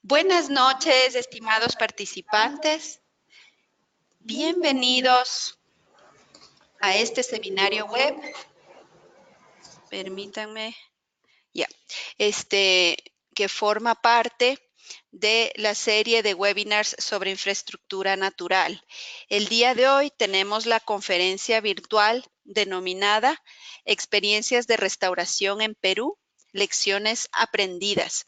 Buenas noches, estimados participantes. Bienvenidos a este seminario web. Permítanme, que forma parte de la serie de webinars sobre infraestructura natural. El día de hoy tenemos la conferencia virtual denominada Experiencias de Restauración en Perú, Lecciones Aprendidas.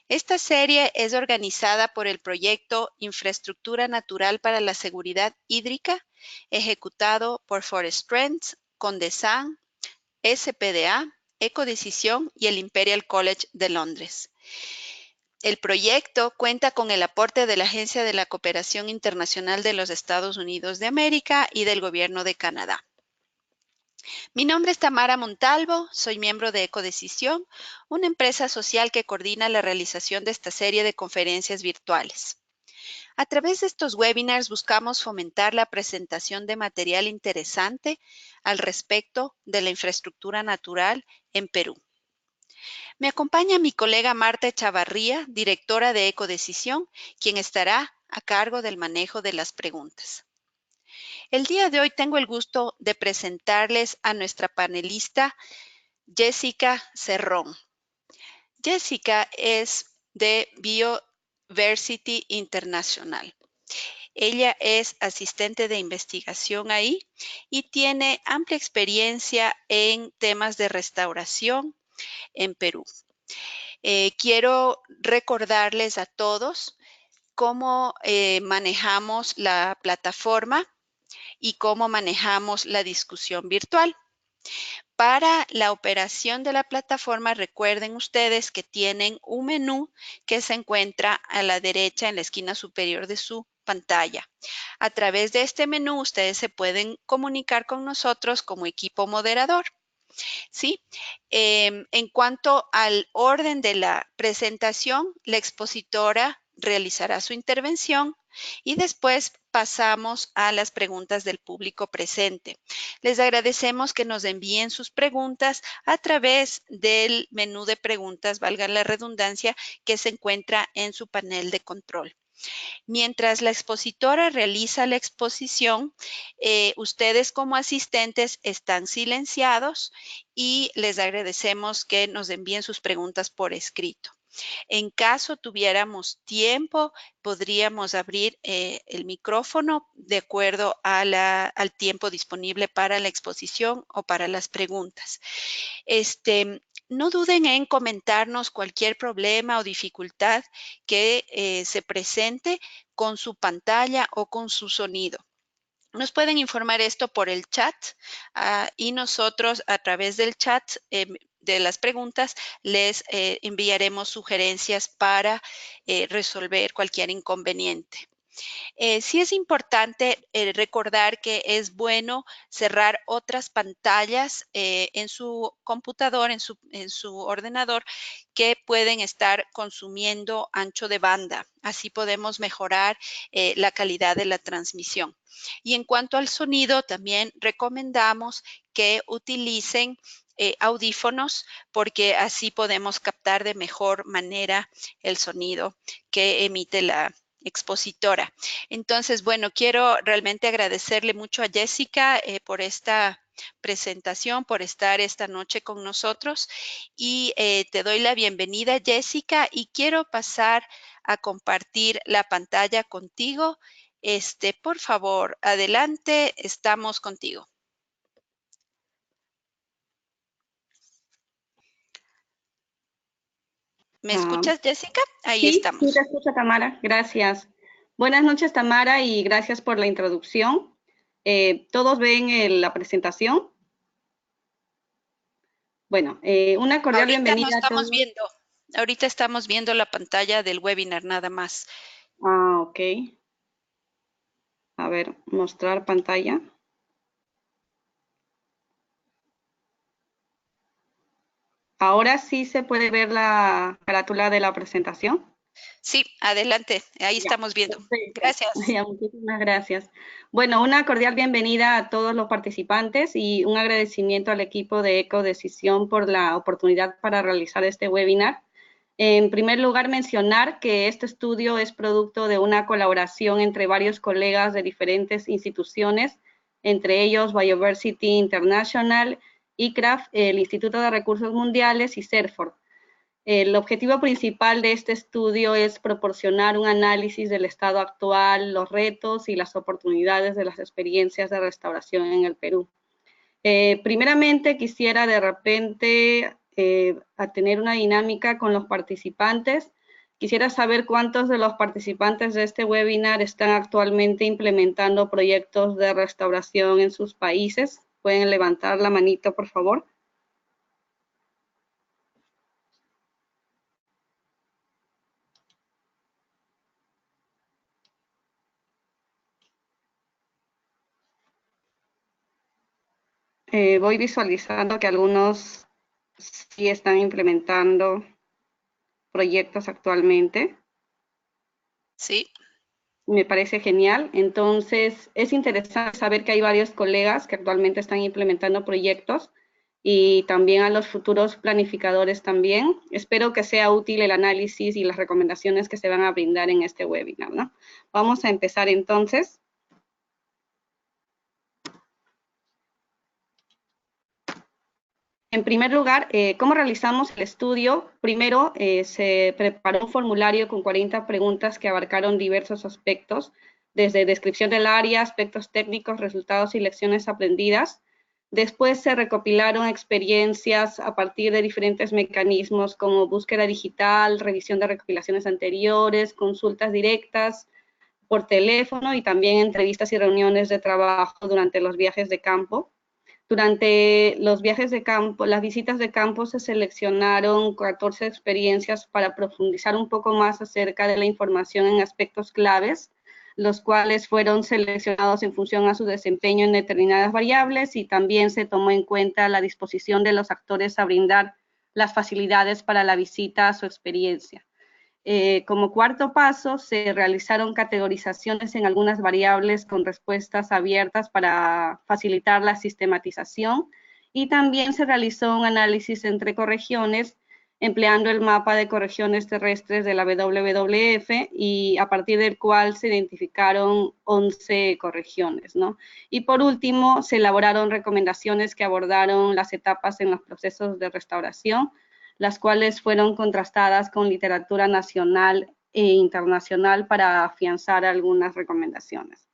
Esta serie es organizada por el proyecto Infraestructura Natural para la Seguridad Hídrica, ejecutado por Forest Trends, Condesan, SPDA, Ecodecisión y el Imperial College de Londres. El proyecto cuenta con el aporte de la Agencia de la Cooperación Internacional de los Estados Unidos de América y del Gobierno de Canadá. Mi nombre es Tamara Montalvo, soy miembro de Ecodecisión, una empresa social que coordina la realización de esta serie de conferencias virtuales. A través de estos webinars buscamos fomentar la presentación de material interesante al respecto de la infraestructura natural en Perú. Me acompaña mi colega Marta Echavarría, directora de Ecodecisión, quien estará a cargo del manejo de las preguntas. El día de hoy tengo el gusto de presentarles a nuestra panelista, Jessica Cerrón. Jessica es de Bioversity International. Ella es asistente de investigación ahí y tiene amplia experiencia en temas de restauración en Perú. Quiero recordarles a todos cómo manejamos la plataforma y cómo manejamos la discusión virtual. Para la operación de la plataforma, recuerden ustedes que tienen un menú que se encuentra a la derecha en la esquina superior de su pantalla. A través de este menú, ustedes se pueden comunicar con nosotros como equipo moderador. ¿Sí? En cuanto al orden de la presentación, la expositora realizará su intervención y después pasamos a las preguntas del público presente. Les agradecemos que nos envíen sus preguntas a través del menú de preguntas, valga la redundancia, que se encuentra en su panel de control. Mientras la expositora realiza la exposición, ustedes como asistentes están silenciados y les agradecemos que nos envíen sus preguntas por escrito. En caso tuviéramos tiempo, podríamos abrir el micrófono de acuerdo a al tiempo disponible para la exposición o para las preguntas. No duden en comentarnos cualquier problema o dificultad que se presente con su pantalla o con su sonido. Nos pueden informar esto por el chat y nosotros a través del chat de las preguntas les enviaremos sugerencias para resolver cualquier inconveniente. Sí es importante recordar que es bueno cerrar otras pantallas en su computador, en su ordenador, que pueden estar consumiendo ancho de banda. Así podemos mejorar la calidad de la transmisión. Y en cuanto al sonido, también recomendamos que utilicen audífonos porque así podemos captar de mejor manera el sonido que emite la expositora. Entonces, bueno, quiero realmente agradecerle mucho a Jessica por esta presentación, por estar esta noche con nosotros y te doy la bienvenida, Jessica, y quiero pasar a compartir la pantalla contigo. Por favor, adelante, estamos contigo. ¿Me escuchas, Jessica? Ahí estamos. Sí, te escucho, Tamara. Gracias. Buenas noches, Tamara, y gracias por la introducción. ¿Todos ven la presentación? Bueno, una cordial bienvenida no estamos a todos. viendo. Ahorita estamos viendo la pantalla del webinar nada más. Ah, ok. A ver, mostrar pantalla. ¿Ahora sí se puede ver la carátula de la presentación? Sí, adelante. Ahí estamos viendo. Perfecto. Gracias. Ya, muchísimas gracias. Bueno, una cordial bienvenida a todos los participantes y un agradecimiento al equipo de Ecodecisión por la oportunidad para realizar este webinar. En primer lugar, mencionar que este estudio es producto de una colaboración entre varios colegas de diferentes instituciones, entre ellos Bioversity International, ICRAF, el Instituto de Recursos Mundiales y CERFOR. El objetivo principal de este estudio es proporcionar un análisis del estado actual, los retos y las oportunidades de las experiencias de restauración en el Perú. Primeramente, quisiera de repente a tener una dinámica con los participantes. Quisiera saber cuántos de los participantes de este webinar están actualmente implementando proyectos de restauración en sus países. ¿Pueden levantar la manito, por favor? Voy visualizando que algunos sí están implementando proyectos actualmente. Sí. Me parece genial. Entonces, es interesante saber que hay varios colegas que actualmente están implementando proyectos y también a los futuros planificadores también. Espero que sea útil el análisis y las recomendaciones que se van a brindar en este webinar, ¿no? Vamos a empezar entonces. En primer lugar, ¿cómo realizamos el estudio? Primero, se preparó un formulario con 40 preguntas que abarcaron diversos aspectos, desde descripción del área, aspectos técnicos, resultados y lecciones aprendidas. Después se recopilaron experiencias a partir de diferentes mecanismos como búsqueda digital, revisión de recopilaciones anteriores, consultas directas por teléfono y también entrevistas y reuniones de trabajo durante los viajes de campo. Durante los viajes de campo, las visitas de campo, se seleccionaron 14 experiencias para profundizar un poco más acerca de la información en aspectos claves, los cuales fueron seleccionados en función a su desempeño en determinadas variables, y también se tomó en cuenta la disposición de los actores a brindar las facilidades para la visita a su experiencia. Como cuarto paso, se realizaron categorizaciones en algunas variables con respuestas abiertas para facilitar la sistematización, y también se realizó un análisis entre ecorregiones empleando el mapa de ecorregiones terrestres de la WWF, y a partir del cual se identificaron 11 ecorregiones, ¿no? Y por último, se elaboraron recomendaciones que abordaron las etapas en los procesos de restauración, las cuales fueron contrastadas con literatura nacional e internacional para afianzar algunas recomendaciones.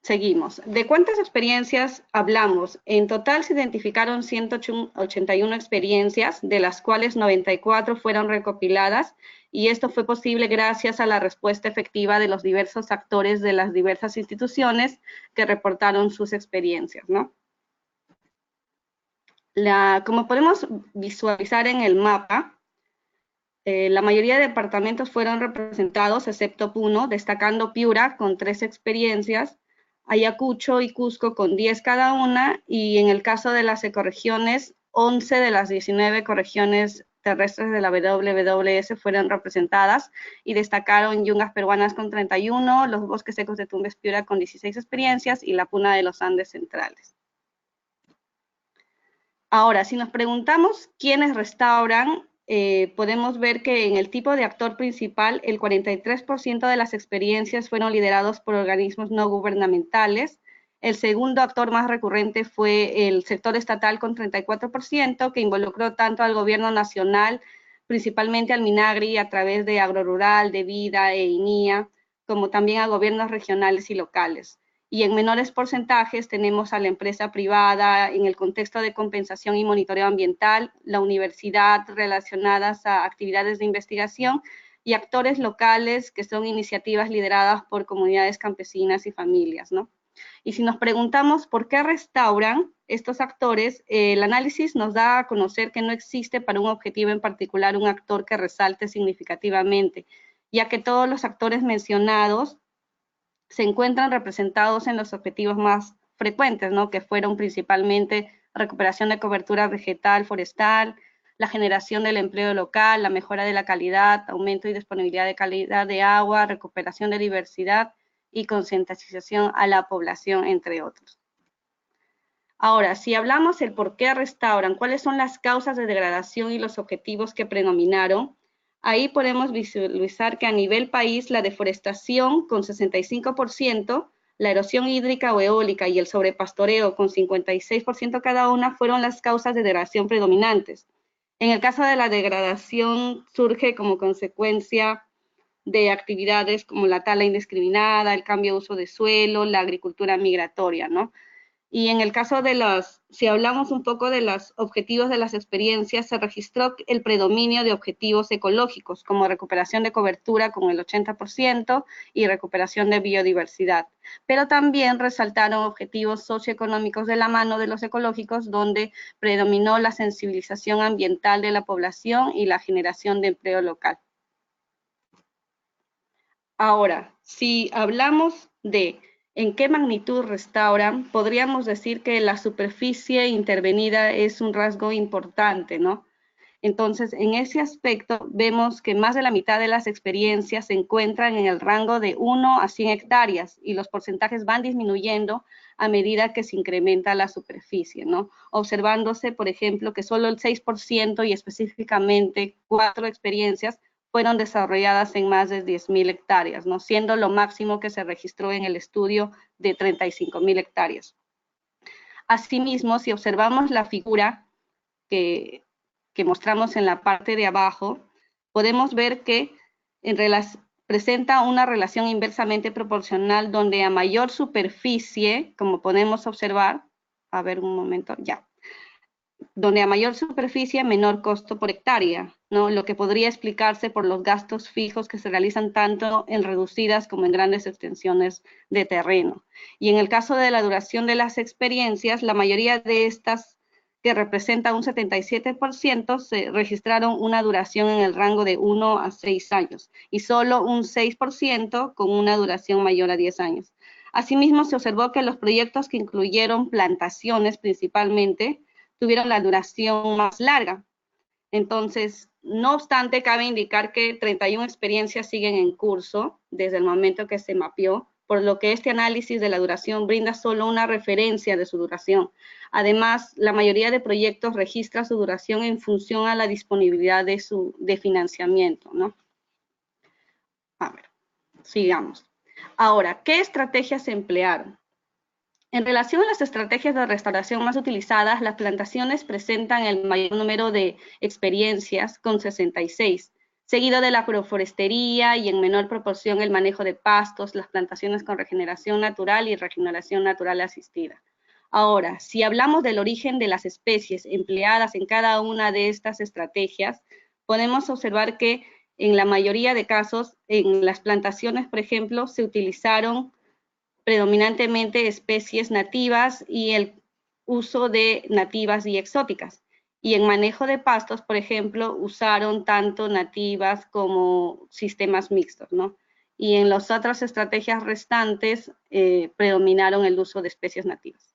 Seguimos. ¿De cuántas experiencias hablamos? En total se identificaron 181 experiencias, de las cuales 94 fueron recopiladas, y esto fue posible gracias a la respuesta efectiva de los diversos actores de las diversas instituciones que reportaron sus experiencias, ¿no? Como podemos visualizar en el mapa, la mayoría de departamentos fueron representados, excepto Puno, destacando Piura con 3 experiencias, Ayacucho y Cusco con 10 cada una, y en el caso de las ecorregiones, 11 de las 19 ecorregiones terrestres de la WWS fueron representadas, y destacaron Yungas Peruanas con 31, los bosques secos de Tumbes Piura con 16 experiencias, y la Puna de los Andes centrales. Ahora, si nos preguntamos quiénes restauran, podemos ver que en el tipo de actor principal, el 43% de las experiencias fueron liderados por organismos no gubernamentales. El segundo actor más recurrente fue el sector estatal con 34%, que involucró tanto al gobierno nacional, principalmente al Minagri a través de Agrorural, de Vida e INIA, como también a gobiernos regionales y locales. Y en menores porcentajes tenemos a la empresa privada en el contexto de compensación y monitoreo ambiental, la universidad relacionadas a actividades de investigación, y actores locales que son iniciativas lideradas por comunidades campesinas y familias, ¿no? Y si nos preguntamos por qué restauran estos actores, el análisis nos da a conocer que no existe para un objetivo en particular un actor que resalte significativamente, ya que todos los actores mencionados se encuentran representados en los objetivos más frecuentes, ¿no? Que fueron principalmente recuperación de cobertura vegetal, forestal, la generación del empleo local, la mejora de la calidad, aumento y disponibilidad de calidad de agua, recuperación de diversidad y concientización a la población, entre otros. Ahora, si hablamos el por qué restauran, cuáles son las causas de degradación y los objetivos que predominaron, ahí podemos visualizar que a nivel país la deforestación con 65%, la erosión hídrica o eólica y el sobrepastoreo con 56% cada una fueron las causas de degradación predominantes. En el caso de la degradación surge como consecuencia de actividades como la tala indiscriminada, el cambio de uso de suelo, la agricultura migratoria, ¿no? Y en el caso de si hablamos un poco de los objetivos de las experiencias, se registró el predominio de objetivos ecológicos, como recuperación de cobertura con el 80% y recuperación de biodiversidad. Pero también resaltaron objetivos socioeconómicos de la mano de los ecológicos, donde predominó la sensibilización ambiental de la población y la generación de empleo local. Ahora, si hablamos de en qué magnitud restauran, podríamos decir que la superficie intervenida es un rasgo importante, ¿no? Entonces, en ese aspecto, vemos que más de la mitad de las experiencias se encuentran en el rango de 1 a 100 hectáreas y los porcentajes van disminuyendo a medida que se incrementa la superficie, ¿no? Observándose, por ejemplo, que solo el 6% y específicamente 4 experiencias fueron desarrolladas en más de 10.000 hectáreas, ¿no? Siendo lo máximo que se registró en el estudio de 35.000 hectáreas. Asimismo, si observamos la figura que mostramos en la parte de abajo, podemos ver que presenta una relación inversamente proporcional donde a mayor superficie, como podemos observar, a ver un momento, ya, donde a mayor superficie, menor costo por hectárea, ¿no? Lo que podría explicarse por los gastos fijos que se realizan tanto en reducidas como en grandes extensiones de terreno. Y en el caso de la duración de las experiencias, la mayoría de estas, que representa un 77%, se registraron una duración en el rango de 1 a 6 años, y solo un 6% con una duración mayor a 10 años. Asimismo, se observó que los proyectos que incluyeron plantaciones principalmente, tuvieron la duración más larga. Entonces, no obstante, cabe indicar que 31 experiencias siguen en curso desde el momento que se mapeó, por lo que este análisis de la duración brinda solo una referencia de su duración. Además, la mayoría de proyectos registra su duración en función a la disponibilidad de financiamiento, ¿no? A ver, sigamos. Ahora, ¿qué estrategias se emplearon? En relación a las estrategias de restauración más utilizadas, las plantaciones presentan el mayor número de experiencias, con 66, seguido de la agroforestería y en menor proporción el manejo de pastos, las plantaciones con regeneración natural y regeneración natural asistida. Ahora, si hablamos del origen de las especies empleadas en cada una de estas estrategias, podemos observar que en la mayoría de casos, en las plantaciones, por ejemplo, se utilizaron predominantemente especies nativas y el uso de nativas y exóticas. Y en manejo de pastos, por ejemplo, usaron tanto nativas como sistemas mixtos, ¿no? Y en las otras estrategias restantes predominaron el uso de especies nativas.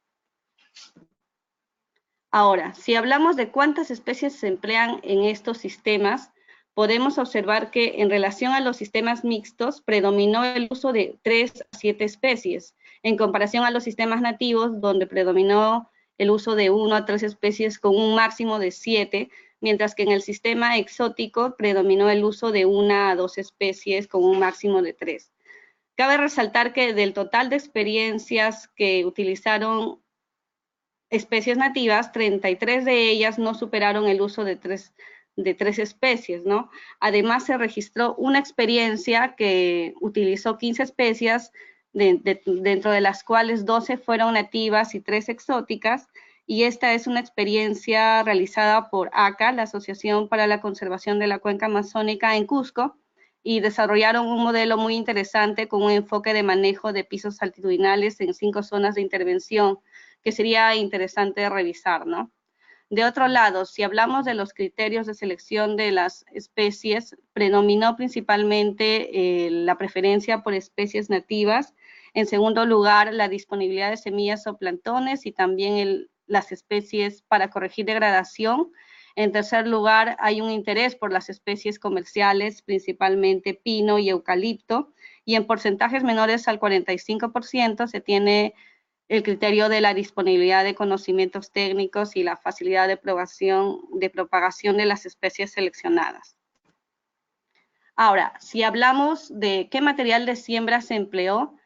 Ahora, si hablamos de cuántas especies se emplean en estos sistemas, podemos observar que en relación a los sistemas mixtos predominó el uso de 3 a 7 especies, en comparación a los sistemas nativos, donde predominó el uso de 1 a 3 especies con un máximo de 7, mientras que en el sistema exótico predominó el uso de 1 a 2 especies con un máximo de 3. Cabe resaltar que del total de experiencias que utilizaron especies nativas, 33 de ellas no superaron el uso de tres especies, ¿no? Además, se registró una experiencia que utilizó 15 especies, dentro de las cuales 12 fueron nativas y 3 exóticas, y esta es una experiencia realizada por ACA, la Asociación para la Conservación de la Cuenca Amazónica en Cusco, y desarrollaron un modelo muy interesante con un enfoque de manejo de pisos altitudinales en 5 zonas de intervención, que sería interesante revisar, ¿no? De otro lado, si hablamos de los criterios de selección de las especies, predominó principalmente la preferencia por especies nativas. En segundo lugar, la disponibilidad de semillas o plantones y también las especies para corregir degradación. En tercer lugar, hay un interés por las especies comerciales, principalmente pino y eucalipto, y en porcentajes menores al 45% se tiene el criterio de la disponibilidad de conocimientos técnicos y la facilidad de propagación de las especies seleccionadas. Ahora, si hablamos de qué material de siembra se empleó,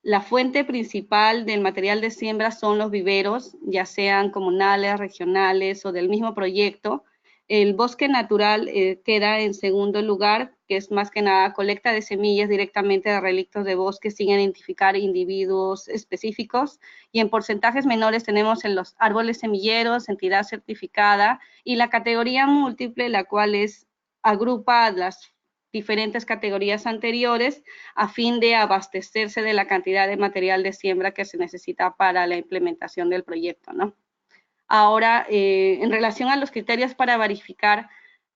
la fuente principal del material de siembra son los viveros, ya sean comunales, regionales o del mismo proyecto. El bosque natural queda en segundo lugar, que es más que nada colecta de semillas directamente de relictos de bosque sin identificar individuos específicos. Y en porcentajes menores tenemos en los árboles semilleros, entidad certificada, y la categoría múltiple, la cual agrupa las diferentes categorías anteriores a fin de abastecerse de la cantidad de material de siembra que se necesita para la implementación del proyecto, ¿no? Ahora, en relación a los criterios para verificar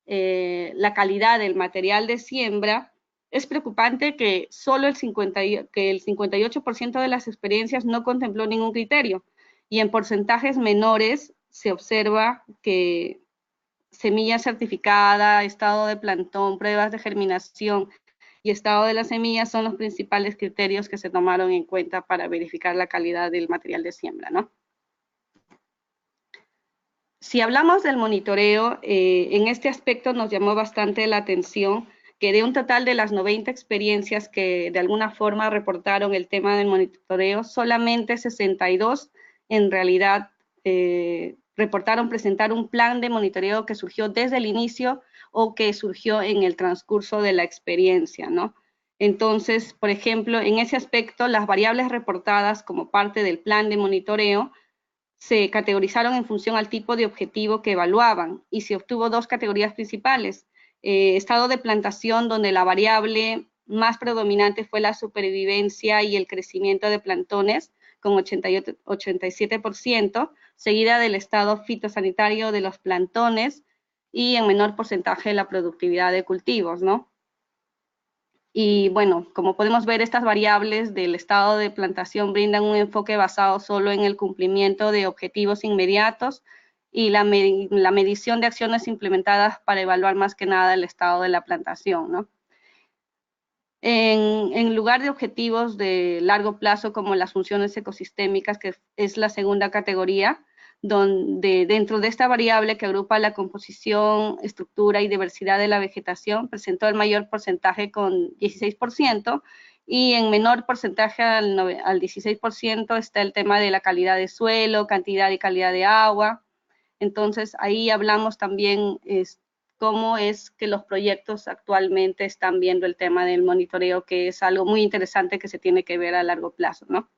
la calidad del material de siembra, es preocupante que solo el 58% de las experiencias no contempló ningún criterio, y en porcentajes menores se observa que semilla certificada, estado de plantón, pruebas de germinación y estado de las semillas son los principales criterios que se tomaron en cuenta para verificar la calidad del material de siembra, ¿no? Si hablamos del monitoreo, en este aspecto nos llamó bastante la atención que de un total de las 90 experiencias que de alguna forma reportaron el tema del monitoreo, solamente 62 en realidad reportaron presentar un plan de monitoreo que surgió desde el inicio o que surgió en el transcurso de la experiencia, ¿no? Entonces, por ejemplo, en ese aspecto, las variables reportadas como parte del plan de monitoreo se categorizaron en función al tipo de objetivo que evaluaban y se obtuvo dos categorías principales. Estado de plantación, donde la variable más predominante fue la supervivencia y el crecimiento de plantones, con 87%, seguida del estado fitosanitario de los plantones y en menor porcentaje la productividad de cultivos, ¿no? Y bueno, como podemos ver, estas variables del estado de plantación brindan un enfoque basado solo en el cumplimiento de objetivos inmediatos y la medición de acciones implementadas para evaluar más que nada el estado de la plantación, ¿no? En lugar de objetivos de largo plazo como las funciones ecosistémicas, que es la segunda categoría, donde dentro de esta variable que agrupa la composición, estructura y diversidad de la vegetación, presentó el mayor porcentaje con 16%, y en menor porcentaje al 16% está el tema de la calidad de suelo, cantidad y calidad de agua. Entonces ahí hablamos también cómo es que los proyectos actualmente están viendo el tema del monitoreo, que es algo muy interesante que se tiene que ver a largo plazo, ¿no?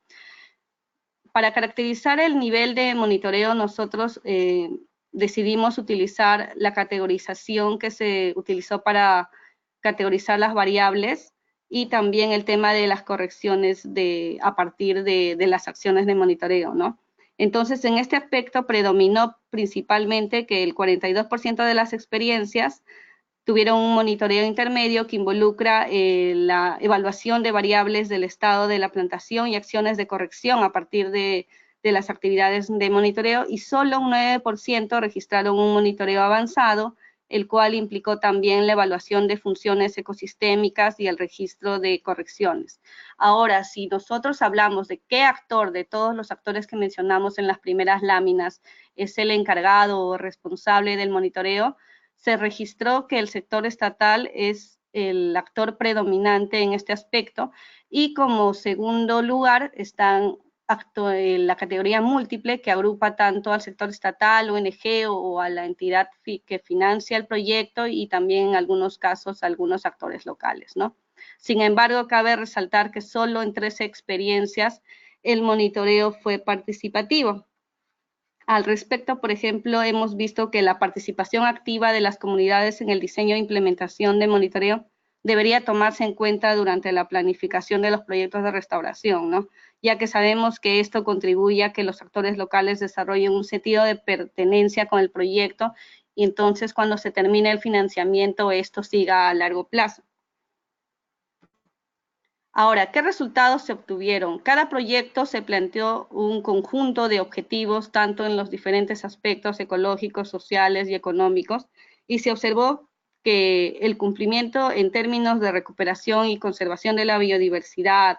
Para caracterizar el nivel de monitoreo, nosotros decidimos utilizar la categorización que se utilizó para categorizar las variables y también el tema de las correcciones a partir de las acciones de monitoreo, ¿no? Entonces, en este aspecto predominó principalmente que el 42% de las experiencias tuvieron un monitoreo intermedio que involucra la evaluación de variables del estado de la plantación y acciones de corrección a partir de las actividades de monitoreo, y solo un 9% registraron un monitoreo avanzado, el cual implicó también la evaluación de funciones ecosistémicas y el registro de correcciones. Ahora, si nosotros hablamos de qué actor, de todos los actores que mencionamos en las primeras láminas, es el encargado o responsable del monitoreo, se registró que el sector estatal es el actor predominante en este aspecto, y como segundo lugar están la categoría múltiple, que agrupa tanto al sector estatal, ONG o a la entidad que financia el proyecto, y también en algunos casos algunos actores locales, ¿no? Sin embargo, cabe resaltar que solo en 13 experiencias el monitoreo fue participativo. Al respecto, por ejemplo, hemos visto que la participación activa de las comunidades en el diseño e implementación de monitoreo debería tomarse en cuenta durante la planificación de los proyectos de restauración, ¿no? Ya que sabemos que esto contribuye a que los actores locales desarrollen un sentido de pertenencia con el proyecto, y entonces cuando se termine el financiamiento esto siga a largo plazo. Ahora, ¿qué resultados se obtuvieron? Cada proyecto se planteó un conjunto de objetivos, tanto en los diferentes aspectos ecológicos, sociales y económicos, y se observó que el cumplimiento en términos de recuperación y conservación de la biodiversidad,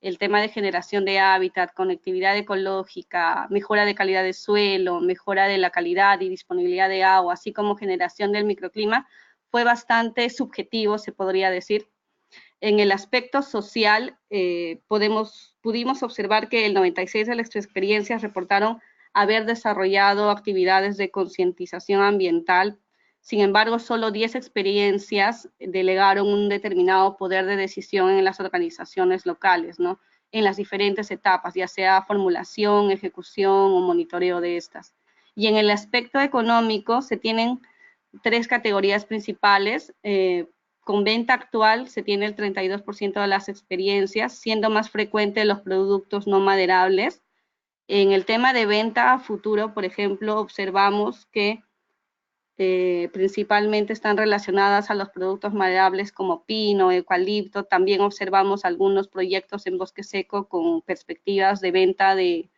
el tema de generación de hábitat, conectividad ecológica, mejora de calidad de suelo, mejora de la calidad y disponibilidad de agua, así como generación del microclima, fue bastante subjetivo, se podría decir. En el aspecto social, pudimos observar que el 96 de las experiencias reportaron haber desarrollado actividades de concientización ambiental. Sin embargo, solo 10 experiencias delegaron un determinado poder de decisión en las organizaciones locales, ¿no? En las diferentes etapas, ya sea formulación, ejecución o monitoreo de estas. Y en el aspecto económico se tienen 3 categorías principales. Con venta actual se tiene el 32% de las experiencias, siendo más frecuente los productos no maderables. En el tema de venta a futuro, por ejemplo, observamos que principalmente están relacionadas a los productos maderables como pino, eucalipto. También observamos algunos proyectos en bosque seco con perspectivas de venta de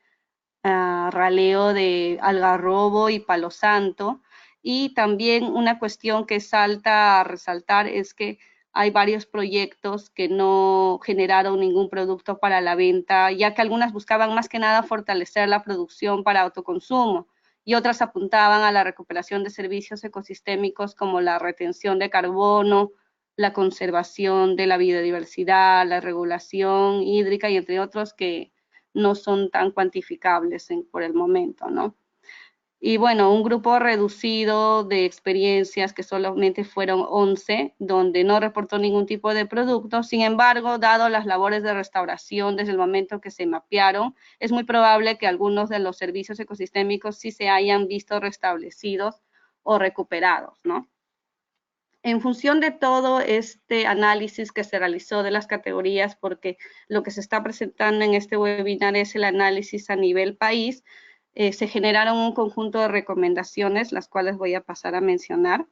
raleo de algarrobo y palo santo. Y también una cuestión que salta a resaltar es que hay varios proyectos que no generaron ningún producto para la venta, ya que algunas buscaban más que nada fortalecer la producción para autoconsumo y otras apuntaban a la recuperación de servicios ecosistémicos como la retención de carbono, la conservación de la biodiversidad, la regulación hídrica y entre otros que no son tan cuantificables por el momento, ¿no? Y bueno, un grupo reducido de experiencias que solamente fueron 11, donde no reportó ningún tipo de producto. Sin embargo, dado las labores de restauración desde el momento que se mapearon, es muy probable que algunos de los servicios ecosistémicos sí se hayan visto restablecidos o recuperados, ¿no? En función de todo este análisis que se realizó de las categorías, porque lo que se está presentando en este webinar es el análisis a nivel país, se generaron un conjunto de recomendaciones, las cuales voy a pasar a mencionar.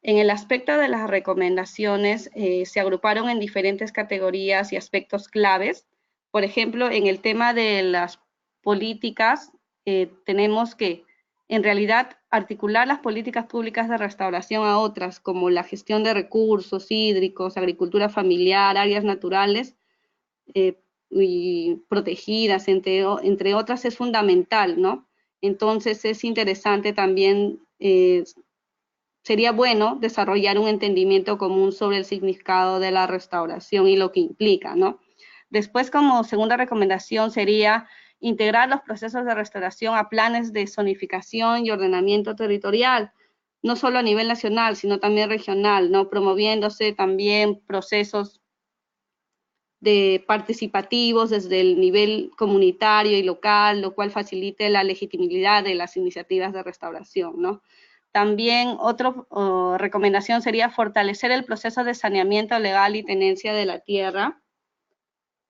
En el aspecto de las recomendaciones, se agruparon en diferentes categorías y aspectos claves. Por ejemplo, en el tema de las políticas, tenemos que en realidad articular las políticas públicas de restauración a otras, como la gestión de recursos hídricos, agricultura familiar, áreas naturales y protegidas, entre otras, es fundamental, ¿no? Entonces es interesante también, sería bueno desarrollar un entendimiento común sobre el significado de la restauración y lo que implica, ¿no? Después, como segunda recomendación, sería integrar los procesos de restauración a planes de zonificación y ordenamiento territorial, no solo a nivel nacional, sino también regional, ¿no? Promoviéndose también procesos de participativos desde el nivel comunitario y local, lo cual facilite la legitimidad de las iniciativas de restauración, ¿no? También otra recomendación sería fortalecer el proceso de saneamiento legal y tenencia de la tierra,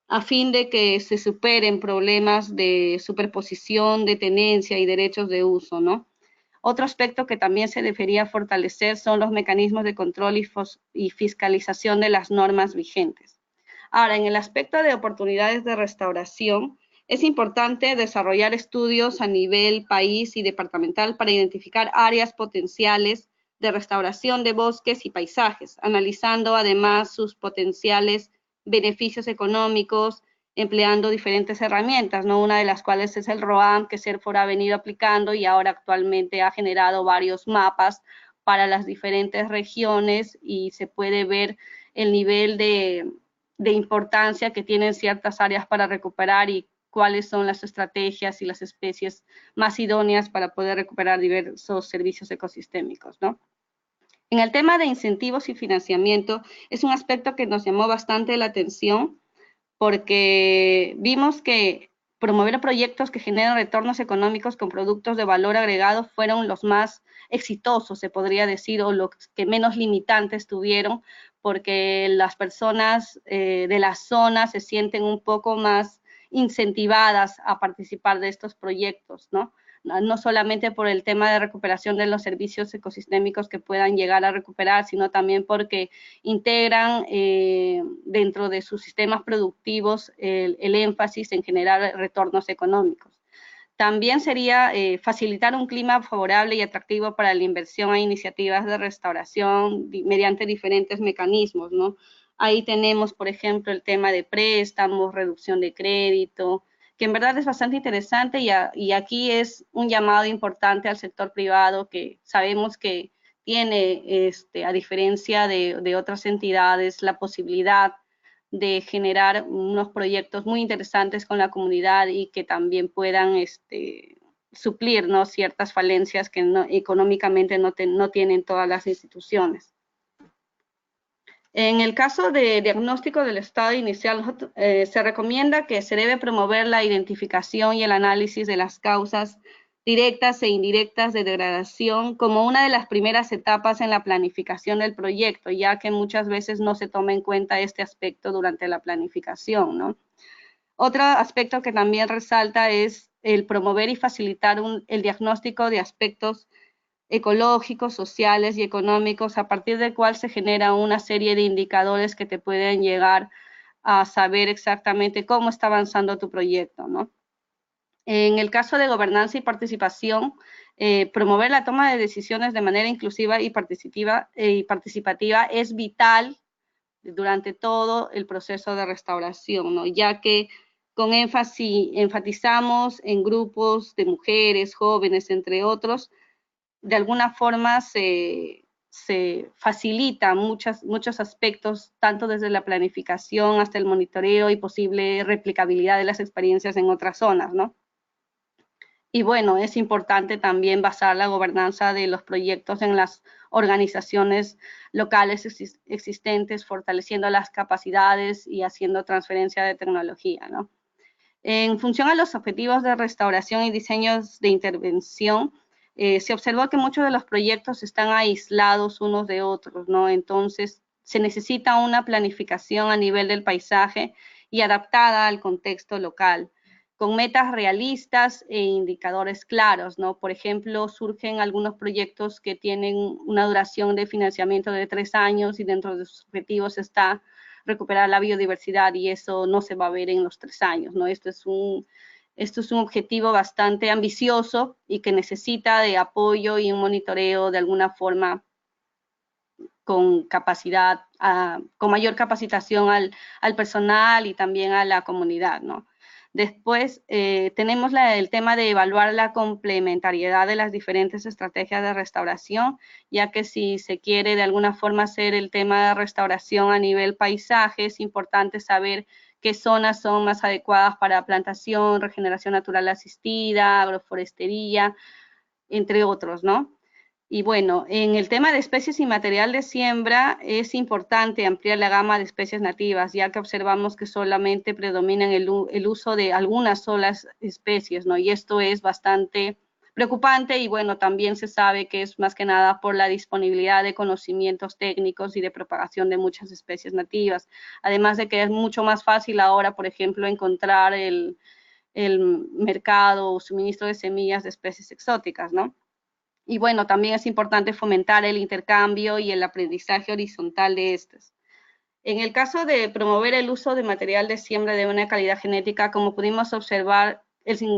a fin de que se superen problemas de superposición de tenencia y derechos de uso, ¿no? Otro aspecto que también se debería fortalecer son los mecanismos de control y fiscalización de las normas vigentes. Ahora, en el aspecto de oportunidades de restauración, es importante desarrollar estudios a nivel país y departamental para identificar áreas potenciales de restauración de bosques y paisajes, analizando además sus potenciales beneficios económicos, empleando diferentes herramientas, ¿no? Una de las cuales es el ROAM, que CERFOR ha venido aplicando y ahora actualmente ha generado varios mapas para las diferentes regiones y se puede ver el nivel de importancia que tienen ciertas áreas para recuperar y cuáles son las estrategias y las especies más idóneas para poder recuperar diversos servicios ecosistémicos, ¿no? En el tema de incentivos y financiamiento, es un aspecto que nos llamó bastante la atención porque vimos que promover proyectos que generen retornos económicos con productos de valor agregado fueron los más exitosos, se podría decir, o los que menos limitantes tuvieron, porque las personas de la zona se sienten un poco más incentivadas a participar de estos proyectos, ¿no? No solamente por el tema de recuperación de los servicios ecosistémicos que puedan llegar a recuperar, sino también porque integran dentro de sus sistemas productivos el énfasis en generar retornos económicos. También sería facilitar un clima favorable y atractivo para la inversión a iniciativas de restauración mediante diferentes mecanismos, ¿no? Ahí tenemos, por ejemplo, el tema de préstamos, reducción de crédito, que en verdad es bastante interesante y aquí es un llamado importante al sector privado que sabemos que tiene, a diferencia de otras entidades, la posibilidad de generar unos proyectos muy interesantes con la comunidad y que también puedan suplir, ¿no?, ciertas falencias que económicamente no tienen todas las instituciones. En el caso de diagnóstico del estado inicial, se recomienda que se debe promover la identificación y el análisis de las causas directas e indirectas de degradación como una de las primeras etapas en la planificación del proyecto, ya que muchas veces no se toma en cuenta este aspecto durante la planificación, ¿no? Otro aspecto que también resalta es el promover y facilitar el diagnóstico de aspectos ecológicos, sociales y económicos, a partir del cual se genera una serie de indicadores que te pueden llegar a saber exactamente cómo está avanzando tu proyecto, ¿no? En el caso de gobernanza y participación, promover la toma de decisiones de manera inclusiva y participativa es vital durante todo el proceso de restauración, ¿no? Ya que con énfasis enfatizamos en grupos de mujeres, jóvenes, entre otros, de alguna forma se facilita muchos aspectos, tanto desde la planificación hasta el monitoreo y posible replicabilidad de las experiencias en otras zonas, ¿no? Y bueno, es importante también basar la gobernanza de los proyectos en las organizaciones locales existentes, fortaleciendo las capacidades y haciendo transferencia de tecnología, ¿no? En función a los objetivos de restauración y diseños de intervención, se observó que muchos de los proyectos están aislados unos de otros, ¿no? Entonces, se necesita una planificación a nivel del paisaje y adaptada al contexto local, con metas realistas e indicadores claros, ¿no? Por ejemplo, surgen algunos proyectos que tienen una duración de financiamiento de 3 años y dentro de sus objetivos está recuperar la biodiversidad y eso no se va a ver en los 3 años, ¿no? Esto es un objetivo bastante ambicioso y que necesita de apoyo y un monitoreo de alguna forma con capacidad, con mayor capacitación al personal y también a la comunidad, ¿no? Después tenemos el tema de evaluar la complementariedad de las diferentes estrategias de restauración, ya que si se quiere de alguna forma hacer el tema de restauración a nivel paisaje, es importante saber qué zonas son más adecuadas para plantación, regeneración natural asistida, agroforestería, entre otros, ¿no? Y bueno, en el tema de especies y material de siembra es importante ampliar la gama de especies nativas, ya que observamos que solamente predominan el uso de algunas solas especies, ¿no? Y esto es bastante preocupante y bueno, también se sabe que es más que nada por la disponibilidad de conocimientos técnicos y de propagación de muchas especies nativas. Además de que es mucho más fácil ahora, por ejemplo, encontrar el mercado o suministro de semillas de especies exóticas, ¿no? Y bueno, también es importante fomentar el intercambio y el aprendizaje horizontal de estas. En el caso de promover el uso de material de siembra de una calidad genética, como pudimos observar,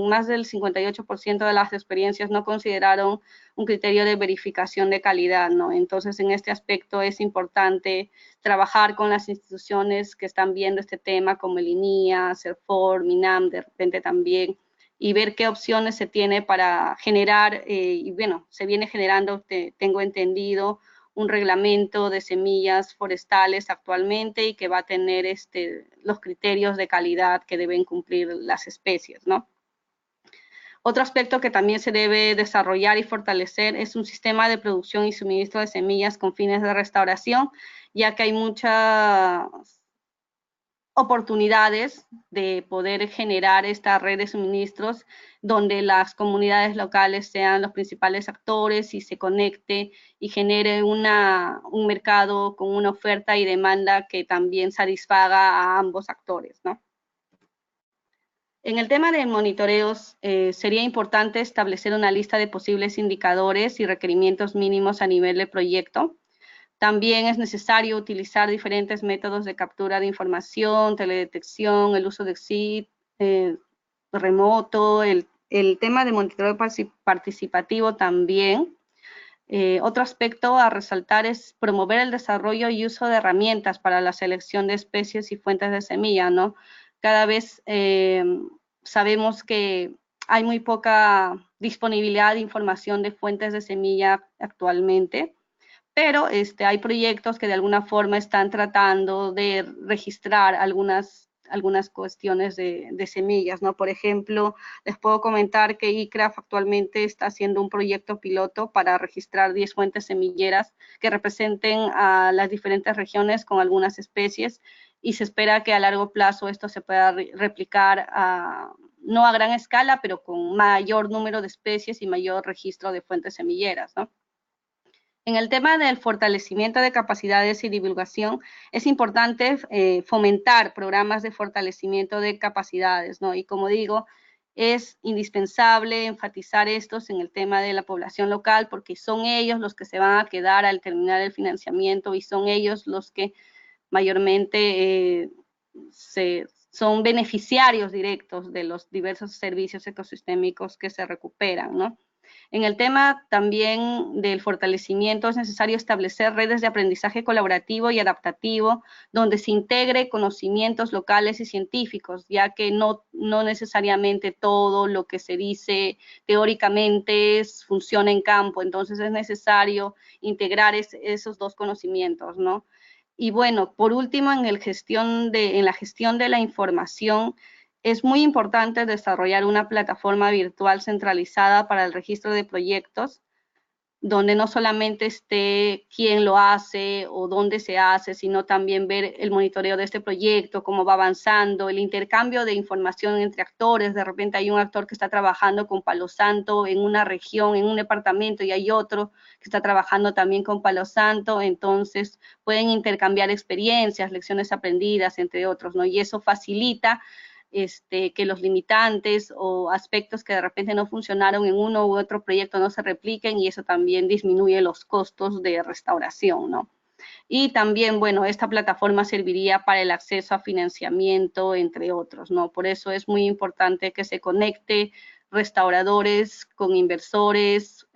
más del 58% de las experiencias no consideraron un criterio de verificación de calidad, ¿no? Entonces, en este aspecto es importante trabajar con las instituciones que están viendo este tema, como el INIA, CERFOR, MINAM, de repente también, y ver qué opciones se tiene para generar, y bueno, se viene generando, tengo entendido, un reglamento de semillas forestales actualmente y que va a tener los criterios de calidad que deben cumplir las especies, ¿no? Otro aspecto que también se debe desarrollar y fortalecer es un sistema de producción y suministro de semillas con fines de restauración, ya que hay muchas oportunidades de poder generar esta red de suministros donde las comunidades locales sean los principales actores y se conecte y genere un mercado con una oferta y demanda que también satisfaga a ambos actores, ¿no? En el tema de monitoreos, sería importante establecer una lista de posibles indicadores y requerimientos mínimos a nivel de proyecto. También es necesario utilizar diferentes métodos de captura de información, teledetección, el uso de XIT, remoto, el tema de monitoreo participativo también, Otro aspecto a resaltar es promover el desarrollo y uso de herramientas para la selección de especies y fuentes de semilla, ¿no? Cada vez sabemos que hay muy poca disponibilidad de información de fuentes de semilla actualmente, pero hay proyectos que de alguna forma están tratando de registrar algunas cuestiones de semillas, ¿no? Por ejemplo, les puedo comentar que ICRAF actualmente está haciendo un proyecto piloto para registrar 10 fuentes semilleras que representen a las diferentes regiones con algunas especies, y se espera que a largo plazo esto se pueda replicar no a gran escala, pero con mayor número de especies y mayor registro de fuentes semilleras, ¿no? En el tema del fortalecimiento de capacidades y divulgación, es importante fomentar programas de fortalecimiento de capacidades, ¿no? Y como digo, es indispensable enfatizar estos en el tema de la población local, porque son ellos los que se van a quedar al terminar el financiamiento y son ellos los que mayormente son beneficiarios directos de los diversos servicios ecosistémicos que se recuperan, ¿no? En el tema también del fortalecimiento es necesario establecer redes de aprendizaje colaborativo y adaptativo donde se integre conocimientos locales y científicos, ya que no necesariamente todo lo que se dice teóricamente funciona en campo, entonces es necesario integrar esos dos conocimientos, ¿no? Y bueno, por último, en la gestión de la información, es muy importante desarrollar una plataforma virtual centralizada para el registro de proyectos, donde no solamente esté quién lo hace o dónde se hace, sino también ver el monitoreo de este proyecto, cómo va avanzando, el intercambio de información entre actores. De repente hay un actor que está trabajando con Palo Santo en una región, en un departamento, y hay otro que está trabajando también con Palo Santo, entonces pueden intercambiar experiencias, lecciones aprendidas, entre otros, ¿no? Y eso facilita que los limitantes o aspectos que de repente no funcionaron en uno u otro proyecto no se repliquen, y eso también disminuye los costos de restauración, ¿no? Y también, bueno, esta plataforma serviría para el acceso a financiamiento, entre otros, ¿no? Por eso es muy importante que se conecte restauradores con inversores,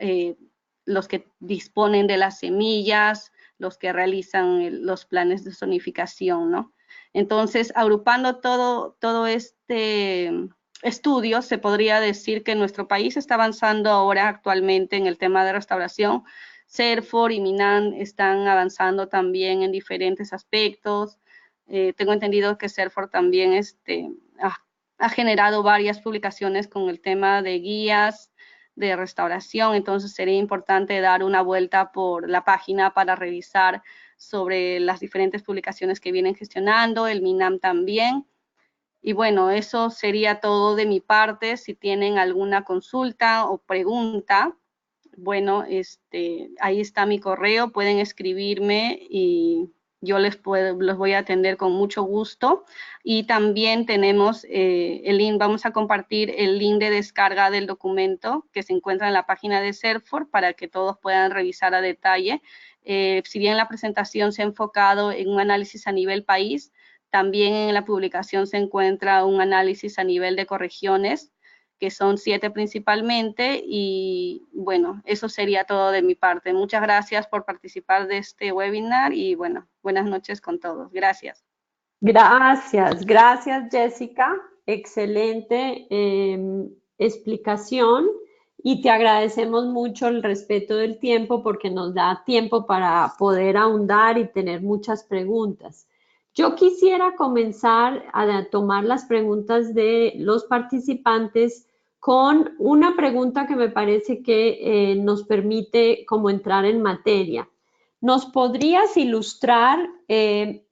los que disponen de las semillas, los que realizan los planes de zonificación, ¿no? Entonces, agrupando todo este estudio, se podría decir que nuestro país está avanzando ahora actualmente en el tema de restauración. CERFOR y MINAN están avanzando también en diferentes aspectos. Tengo entendido que CERFOR también ha generado varias publicaciones con el tema de guías de restauración, entonces sería importante dar una vuelta por la página para revisar sobre las diferentes publicaciones que vienen gestionando, el MINAM también. Y bueno, eso sería todo de mi parte. Si tienen alguna consulta o pregunta, bueno, ahí está mi correo, pueden escribirme y yo los voy a atender con mucho gusto. Y también tenemos el link, vamos a compartir el link de descarga del documento que se encuentra en la página de CERFOR para que todos puedan revisar a detalle. Si bien la presentación se ha enfocado en un análisis a nivel país, también en la publicación se encuentra un análisis a nivel de ecorregiones, que son 7 principalmente, y bueno, eso sería todo de mi parte. Muchas gracias por participar de este webinar y bueno, buenas noches con todos. Gracias. Gracias Jessica, excelente explicación, y te agradecemos mucho el respeto del tiempo porque nos da tiempo para poder ahondar y tener muchas preguntas. Yo quisiera comenzar a tomar las preguntas de los participantes con una pregunta que me parece que nos permite como entrar en materia. ¿Nos podrías ilustrar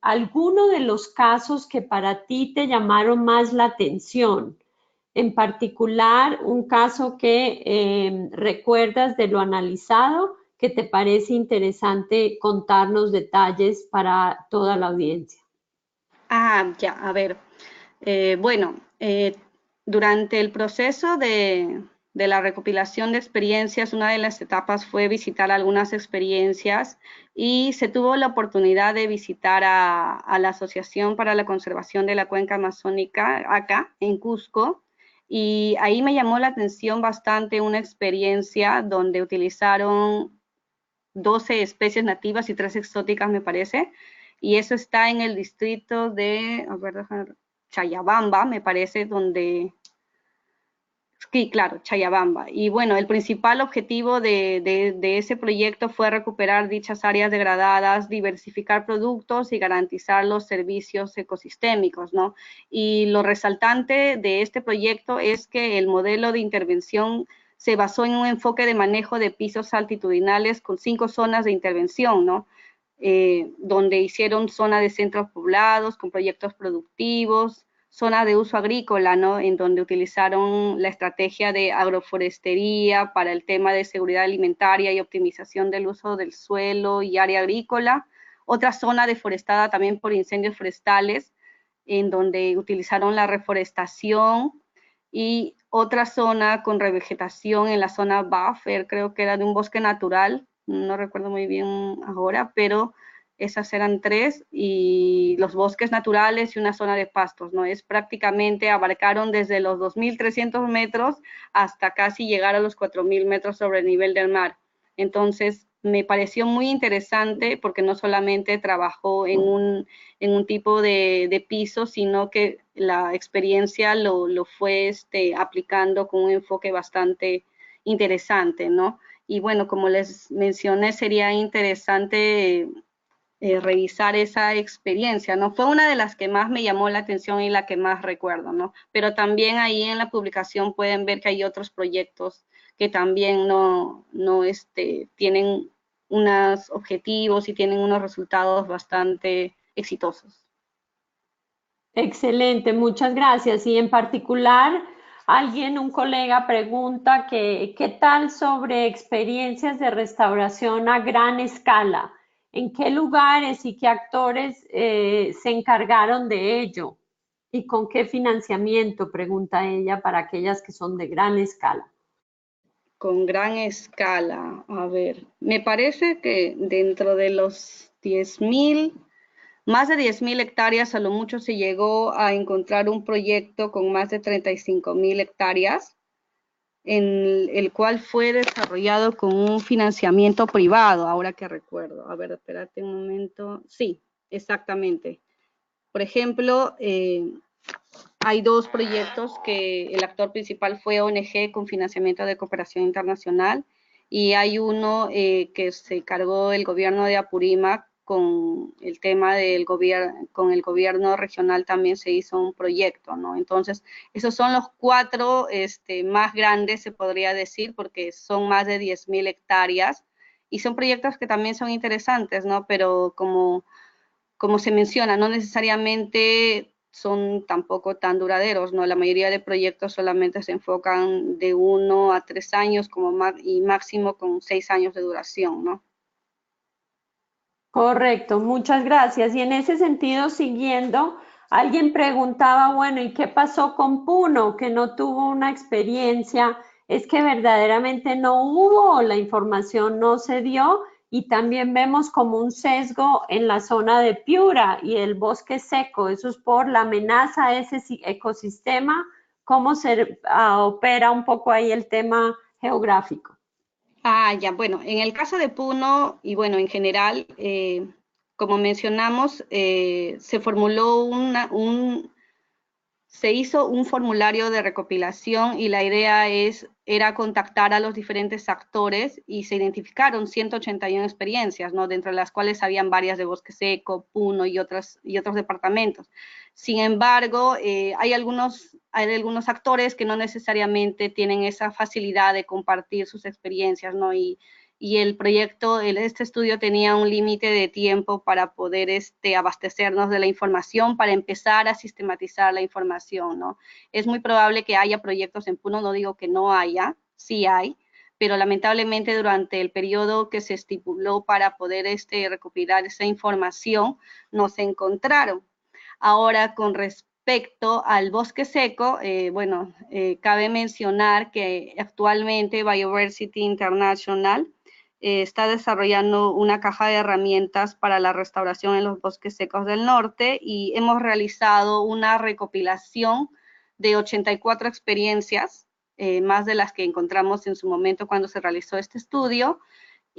alguno de los casos que para ti te llamaron más la atención? En particular, un caso que recuerdas de lo analizado que te parece interesante contarnos detalles para toda la audiencia. Ya, a ver. Bueno, durante el proceso de la recopilación de experiencias, una de las etapas fue visitar algunas experiencias, y se tuvo la oportunidad de visitar a la Asociación para la Conservación de la Cuenca Amazónica, acá en Cusco, y ahí me llamó la atención bastante una experiencia donde utilizaron 12 especies nativas y 3 exóticas, me parece. Y eso está en el distrito de, a ver, Chayabamba, me parece, donde... Sí, claro, Chayabamba. Y bueno, el principal objetivo de ese proyecto fue recuperar dichas áreas degradadas, diversificar productos y garantizar los servicios ecosistémicos, ¿no? Y lo resaltante de este proyecto es que el modelo de intervención se basó en un enfoque de manejo de pisos altitudinales con 5 zonas de intervención, ¿no? Donde hicieron zona de centros poblados con proyectos productivos, zona de uso agrícola, ¿no? En donde utilizaron la estrategia de agroforestería para el tema de seguridad alimentaria y optimización del uso del suelo y área agrícola. Otra zona deforestada también por incendios forestales, en donde utilizaron la reforestación, y otra zona con revegetación en la zona buffer, creo que era de un bosque natural, no recuerdo muy bien ahora, pero esas eran 3, y los bosques naturales y una zona de pastos, ¿no? Es prácticamente, abarcaron desde los 2.300 metros hasta casi llegar a los 4.000 metros sobre el nivel del mar. Entonces, me pareció muy interesante porque no solamente trabajó en un tipo de piso, sino que la experiencia lo fue aplicando con un enfoque bastante interesante, ¿no? Y bueno, como les mencioné, sería interesante revisar esa experiencia, ¿no? Fue una de las que más me llamó la atención y la que más recuerdo, ¿no? Pero también ahí en la publicación pueden ver que hay otros proyectos que también tienen unos objetivos y tienen unos resultados bastante exitosos. Excelente, muchas gracias. Y en particular, un colega pregunta que, ¿qué tal sobre experiencias de restauración a gran escala? ¿En qué lugares y qué actores se encargaron de ello? ¿Y con qué financiamiento? Pregunta ella para aquellas que son de gran escala. Con gran escala, a ver, me parece que dentro de los 10.000, más de 10.000 hectáreas, a lo mucho se llegó a encontrar un proyecto con más de 35.000 hectáreas, en el cual fue desarrollado con un financiamiento privado, ahora que recuerdo. A ver, espérate un momento. Sí, exactamente. Por ejemplo, hay 2 proyectos que el actor principal fue ONG con financiamiento de cooperación internacional, y hay uno que se cargó el gobierno de Apurímac con el tema del gobierno, con el gobierno regional también se hizo un proyecto, ¿no? Entonces, esos son los 4 más grandes, se podría decir, porque son más de 10.000 hectáreas, y son proyectos que también son interesantes, ¿no? Pero como se menciona, no necesariamente son tampoco tan duraderos, ¿no? La mayoría de proyectos solamente se enfocan de 1 a 3 años y máximo con 6 años de duración, ¿no? Correcto, muchas gracias. Y en ese sentido, siguiendo, alguien preguntaba, bueno, ¿y qué pasó con Puno, que no tuvo una experiencia? Es que verdaderamente no hubo, la información no se dio, y también vemos como un sesgo en la zona de Piura y el bosque seco. Eso es por la amenaza a ese ecosistema. ¿Cómo se opera un poco ahí el tema geográfico? Ya, bueno, en el caso de Puno y bueno, en general, como mencionamos, se hizo un formulario de recopilación, y la idea era contactar a los diferentes actores, y se identificaron 181 experiencias, ¿no? Dentro de las cuales habían varias de Bosque Seco, Puno y otros departamentos. Sin embargo, hay algunos actores que no necesariamente tienen esa facilidad de compartir sus experiencias, ¿no? Y el proyecto, este estudio tenía un límite de tiempo para poder abastecernos de la información, para empezar a sistematizar la información, ¿no? Es muy probable que haya proyectos en Puno, no digo que no haya, sí hay, pero lamentablemente durante el periodo que se estipuló para poder recopilar esa información, no se encontraron. Ahora, con respecto al bosque seco, cabe mencionar que actualmente Biodiversity International está desarrollando una caja de herramientas para la restauración en los bosques secos del norte, y hemos realizado una recopilación de 84 experiencias, más de las que encontramos en su momento cuando se realizó este estudio,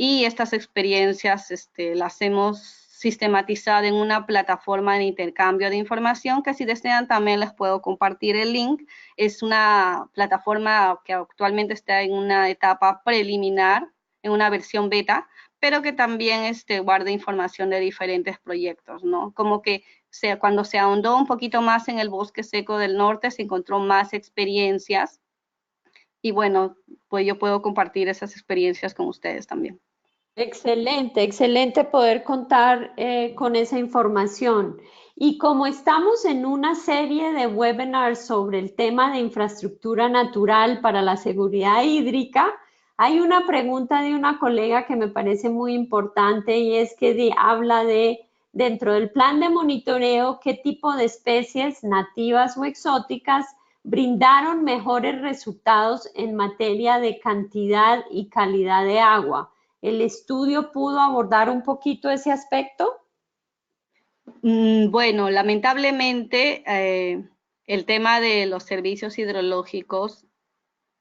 y estas experiencias las hemos sistematizado en una plataforma de intercambio de información que si desean también les puedo compartir el link. Es una plataforma que actualmente está en una etapa preliminar, en una versión beta, pero que también guarda información de diferentes proyectos, ¿no? Como que cuando se ahondó un poquito más en el bosque seco del norte, se encontró más experiencias y bueno, pues yo puedo compartir esas experiencias con ustedes también. Excelente, excelente poder contar con esa información. Y como estamos en una serie de webinars sobre el tema de infraestructura natural para la seguridad hídrica, hay una pregunta de una colega que me parece muy importante y es que habla de, dentro del plan de monitoreo, qué tipo de especies nativas o exóticas brindaron mejores resultados en materia de cantidad y calidad de agua. ¿El estudio pudo abordar un poquito ese aspecto? Bueno, lamentablemente el tema de los servicios hidrológicos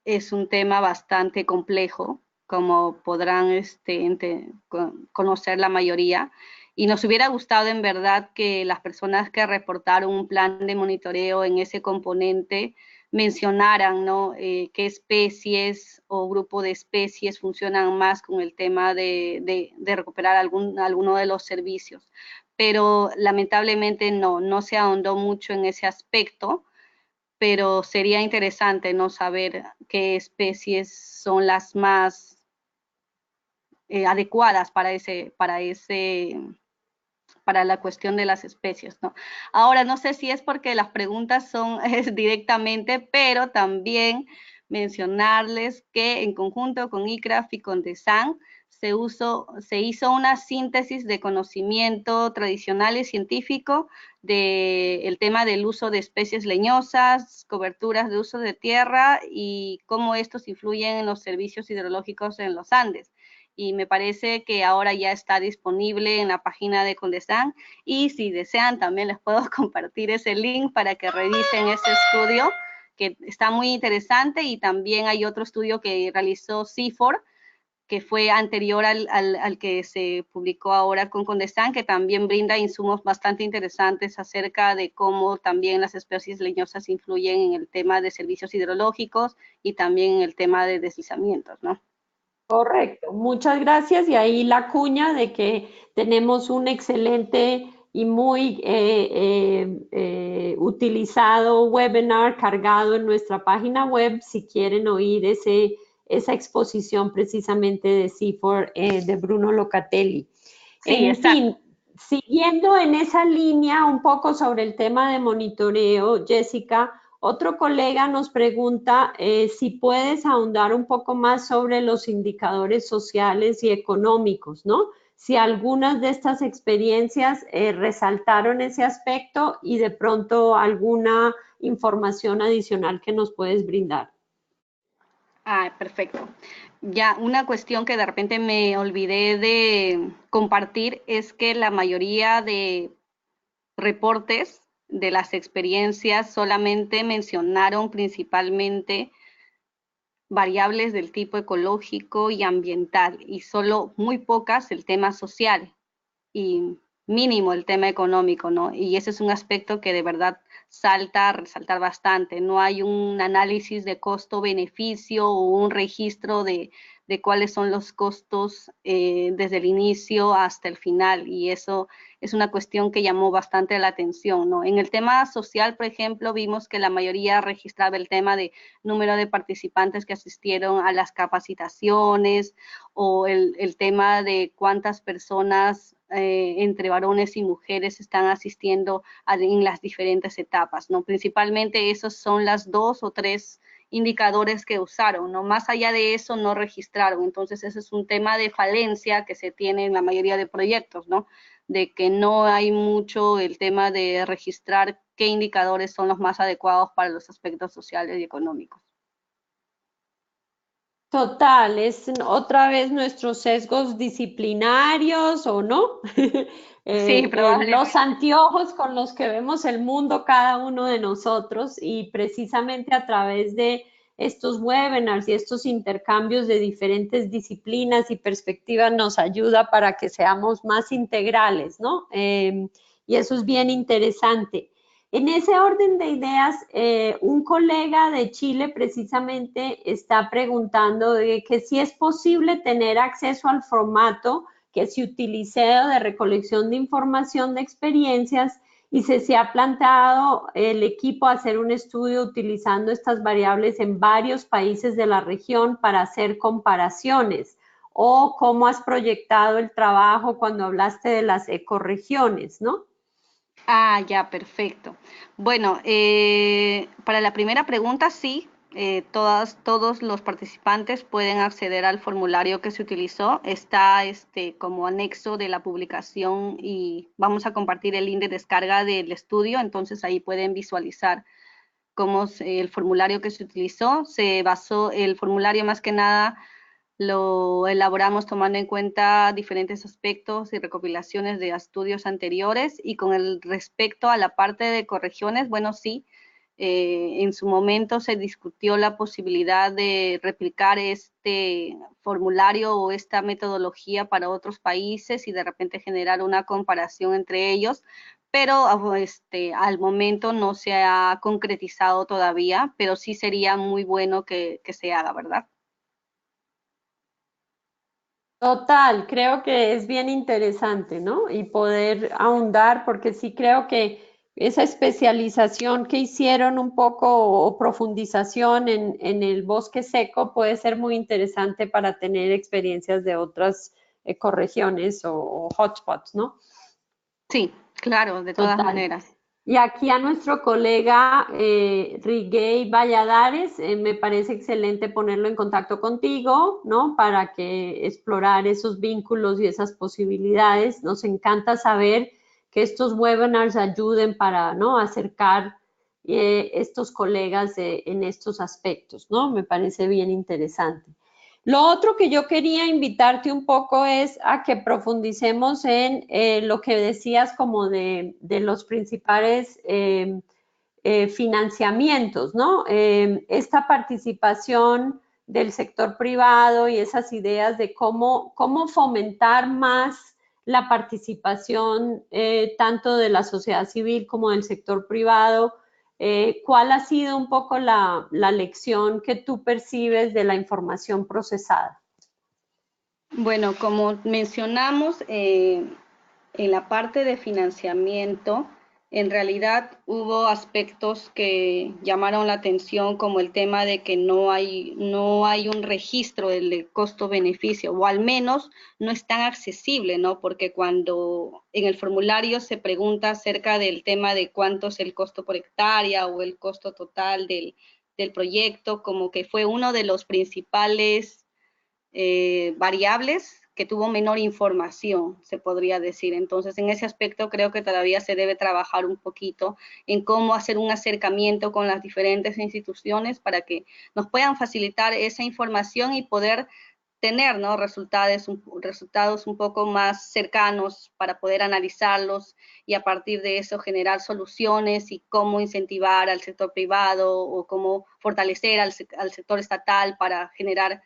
es un tema bastante complejo, como podrán conocer la mayoría, y nos hubiera gustado en verdad que las personas que reportaron un plan de monitoreo en ese componente mencionaran, ¿no? Qué especies o grupo de especies funcionan más con el tema de recuperar alguno de los servicios. Pero lamentablemente no se ahondó mucho en ese aspecto, pero sería interesante no saber qué especies son las más adecuadas para la cuestión de las especies, ¿no? Ahora, no sé si es porque las preguntas son directamente, pero también mencionarles que en conjunto con ICRAF y con DESAN se hizo una síntesis de conocimiento tradicional y científico del tema del uso de especies leñosas, coberturas de uso de tierra y cómo estos influyen en los servicios hidrológicos en los Andes. Y me parece que ahora ya está disponible en la página de Condesan y si desean también les puedo compartir ese link para que revisen ese estudio que está muy interesante y también hay otro estudio que realizó CIFOR que fue anterior al que se publicó ahora con Condesan, que también brinda insumos bastante interesantes acerca de cómo también las especies leñosas influyen en el tema de servicios hidrológicos y también en el tema de deslizamientos, ¿no? Correcto, muchas gracias. Y ahí la cuña de que tenemos un excelente y muy utilizado webinar cargado en nuestra página web si quieren oír esa exposición precisamente de CIFOR de Bruno Locatelli. Sí, En exacto. fin, siguiendo en esa línea un poco sobre el tema de monitoreo, Jessica, otro colega nos pregunta si puedes ahondar un poco más sobre los indicadores sociales y económicos, ¿no? Si algunas de estas experiencias resaltaron ese aspecto y de pronto alguna información adicional que nos puedes brindar. Ah, perfecto. Ya, una cuestión que de repente me olvidé de compartir es que la mayoría de reportes de las experiencias solamente mencionaron principalmente variables del tipo ecológico y ambiental y solo muy pocas el tema social y mínimo el tema económico, ¿no? Y ese es un aspecto que de verdad salta a resaltar bastante. No hay un análisis de costo-beneficio o un registro de cuáles son los costos desde el inicio hasta el final. Y eso es una cuestión que llamó bastante la atención, ¿no? En el tema social, por ejemplo, vimos que la mayoría registraba el tema de número de participantes que asistieron a las capacitaciones o el tema de cuántas personas entre varones y mujeres están asistiendo en las diferentes etapas, ¿no? Principalmente esos son las 2 o 3 indicadores que usaron, ¿no? Más allá de eso no registraron, entonces ese es un tema de falencia que se tiene en la mayoría de proyectos, ¿no? De que no hay mucho el tema de registrar qué indicadores son los más adecuados para los aspectos sociales y económicos. Total, es otra vez nuestros sesgos disciplinarios o no. Sí, Los probablemente. anteojos con los que vemos el mundo cada uno de nosotros y precisamente a través de estos webinars y estos intercambios de diferentes disciplinas y perspectivas nos ayuda para que seamos más integrales, ¿no? Y eso es bien interesante. En ese orden de ideas, un colega de Chile precisamente está preguntando de que si es posible tener acceso al formato que se utilice de recolección de información de experiencias y se ha planteado el equipo hacer un estudio utilizando estas variables en varios países de la región para hacer comparaciones. O cómo has proyectado el trabajo cuando hablaste de las ecorregiones, ¿no? Ah, ya, perfecto. Bueno, para la primera pregunta, sí, todos los participantes pueden acceder al formulario que se utilizó. Está como anexo de la publicación y vamos a compartir el link de descarga del estudio, entonces ahí pueden visualizar cómo el formulario que se utilizó. Se basó el formulario más que nada lo elaboramos tomando en cuenta diferentes aspectos y recopilaciones de estudios anteriores y con el respecto a la parte de correcciones, bueno, sí, en su momento se discutió la posibilidad de replicar este formulario o esta metodología para otros países y de repente generar una comparación entre ellos, pero al momento no se ha concretizado todavía, pero sí sería muy bueno que se haga, ¿verdad? Total, creo que es bien interesante, ¿no? Y poder ahondar, porque sí creo que esa especialización que hicieron un poco o profundización en el bosque seco puede ser muy interesante para tener experiencias de otras ecorregiones o hotspots, ¿no? Sí, claro, de todas Total. maneras. Y aquí a nuestro colega Riguey Valladares, me parece excelente ponerlo en contacto contigo, ¿no? Para que explorar esos vínculos y esas posibilidades. Nos encanta saber que estos webinars ayuden para, ¿no? Acercar estos colegas en estos aspectos, ¿no? Me parece bien interesante. Lo otro que yo quería invitarte un poco es a que profundicemos en lo que decías como de los principales financiamientos, ¿no? Esta participación del sector privado y esas ideas de cómo fomentar más la participación tanto de la sociedad civil como del sector privado. ¿Cuál ha sido un poco la lección que tú percibes de la información procesada? Bueno, como mencionamos, en la parte de financiamiento, en realidad hubo aspectos que llamaron la atención, como el tema de que no hay un registro del costo-beneficio, o al menos no es tan accesible, ¿no? Porque cuando en el formulario se pregunta acerca del tema de cuánto es el costo por hectárea o el costo total del proyecto, como que fue uno de los principales variables que tuvo menor información, se podría decir. Entonces, en ese aspecto creo que todavía se debe trabajar un poquito en cómo hacer un acercamiento con las diferentes instituciones para que nos puedan facilitar esa información y poder tener, ¿no? resultados un poco más cercanos para poder analizarlos y a partir de eso generar soluciones y cómo incentivar al sector privado o cómo fortalecer al sector estatal para generar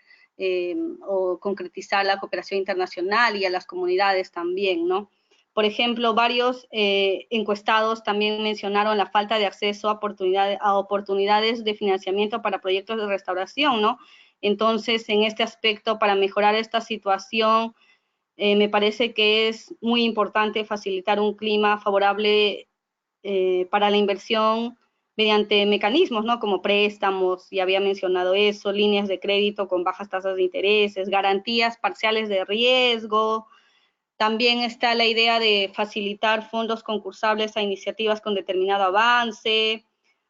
o concretizar la cooperación internacional y a las comunidades también, ¿no? Por ejemplo, varios encuestados también mencionaron la falta de acceso a oportunidades de financiamiento para proyectos de restauración, ¿no? Entonces, en este aspecto, para mejorar esta situación, me parece que es muy importante facilitar un clima favorable para la inversión mediante mecanismos, ¿no? Como préstamos, ya había mencionado eso, líneas de crédito con bajas tasas de intereses, garantías parciales de riesgo. También está la idea de facilitar fondos concursables a iniciativas con determinado avance,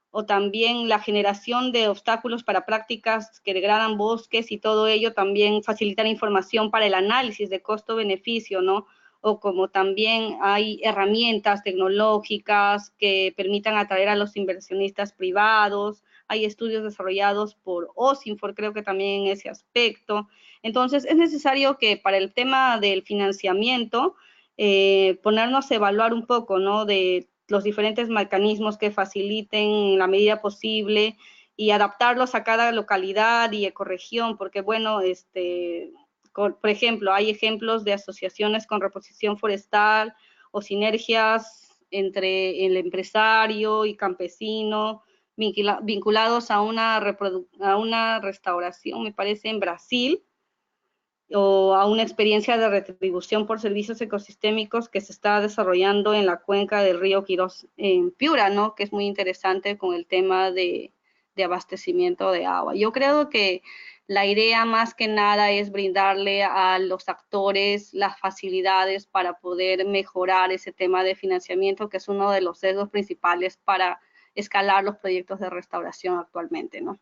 o también la generación de obstáculos para prácticas que degradan bosques y todo ello, también facilitar información para el análisis de costo-beneficio, ¿no? O como también hay herramientas tecnológicas que permitan atraer a los inversionistas privados, hay estudios desarrollados por OSINFOR, creo que también en ese aspecto. Entonces, es necesario que para el tema del financiamiento, ponernos a evaluar un poco, ¿no? De los diferentes mecanismos que faciliten en la medida posible y adaptarlos a cada localidad y ecorregión, porque bueno, por ejemplo, hay ejemplos de asociaciones con reposición forestal o sinergias entre el empresario y campesino vinculados a una restauración, me parece, en Brasil, o a una experiencia de retribución por servicios ecosistémicos que se está desarrollando en la cuenca del río Quirós en Piura, ¿no? Que es muy interesante con el tema de abastecimiento de agua. Yo creo que la idea más que nada es brindarle a los actores las facilidades para poder mejorar ese tema de financiamiento, que es uno de los sesgos principales para escalar los proyectos de restauración actualmente, ¿no?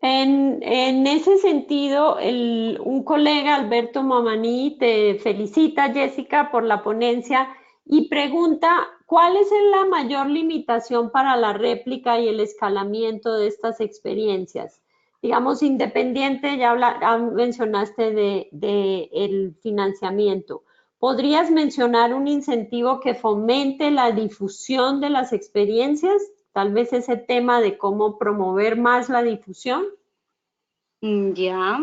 En ese sentido, un colega, Alberto Mamani, te felicita, Jessica, por la ponencia y pregunta, ¿cuál es la mayor limitación para la réplica y el escalamiento de estas experiencias? Digamos, independiente, ya mencionaste de el financiamiento. ¿Podrías mencionar un incentivo que fomente la difusión de las experiencias? Tal vez ese tema de cómo promover más la difusión. Ya.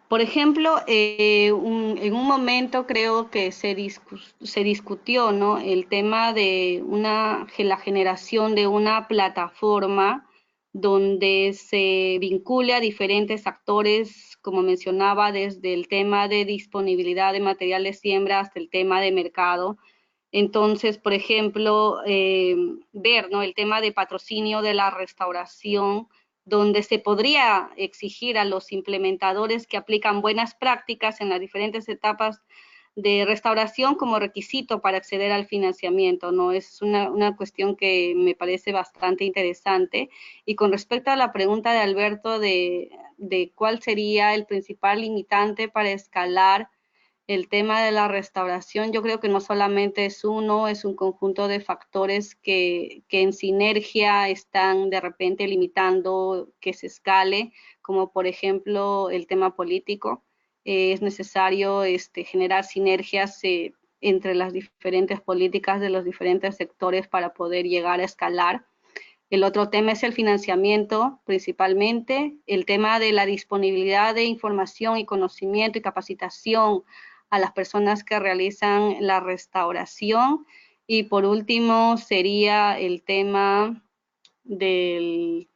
Por ejemplo, en un momento creo que se discutió, ¿no? El tema de la generación de una plataforma donde se vincule a diferentes actores, como mencionaba, desde el tema de disponibilidad de material de siembra hasta el tema de mercado. Entonces, por ejemplo, ver, ¿no? El tema de patrocinio de la restauración, donde se podría exigir a los implementadores que aplican buenas prácticas en las diferentes etapas de restauración como requisito para acceder al financiamiento, ¿no? Es una cuestión que me parece bastante interesante. Y con respecto a la pregunta de Alberto de cuál sería el principal limitante para escalar el tema de la restauración, yo creo que no solamente es uno, es un conjunto de factores que en sinergia están de repente limitando que se escale, como por ejemplo el tema político. Es necesario generar sinergias entre las diferentes políticas de los diferentes sectores para poder llegar a escalar. El otro tema es el financiamiento, principalmente, el tema de la disponibilidad de información y conocimiento y capacitación a las personas que realizan la restauración. Y por último sería el tema de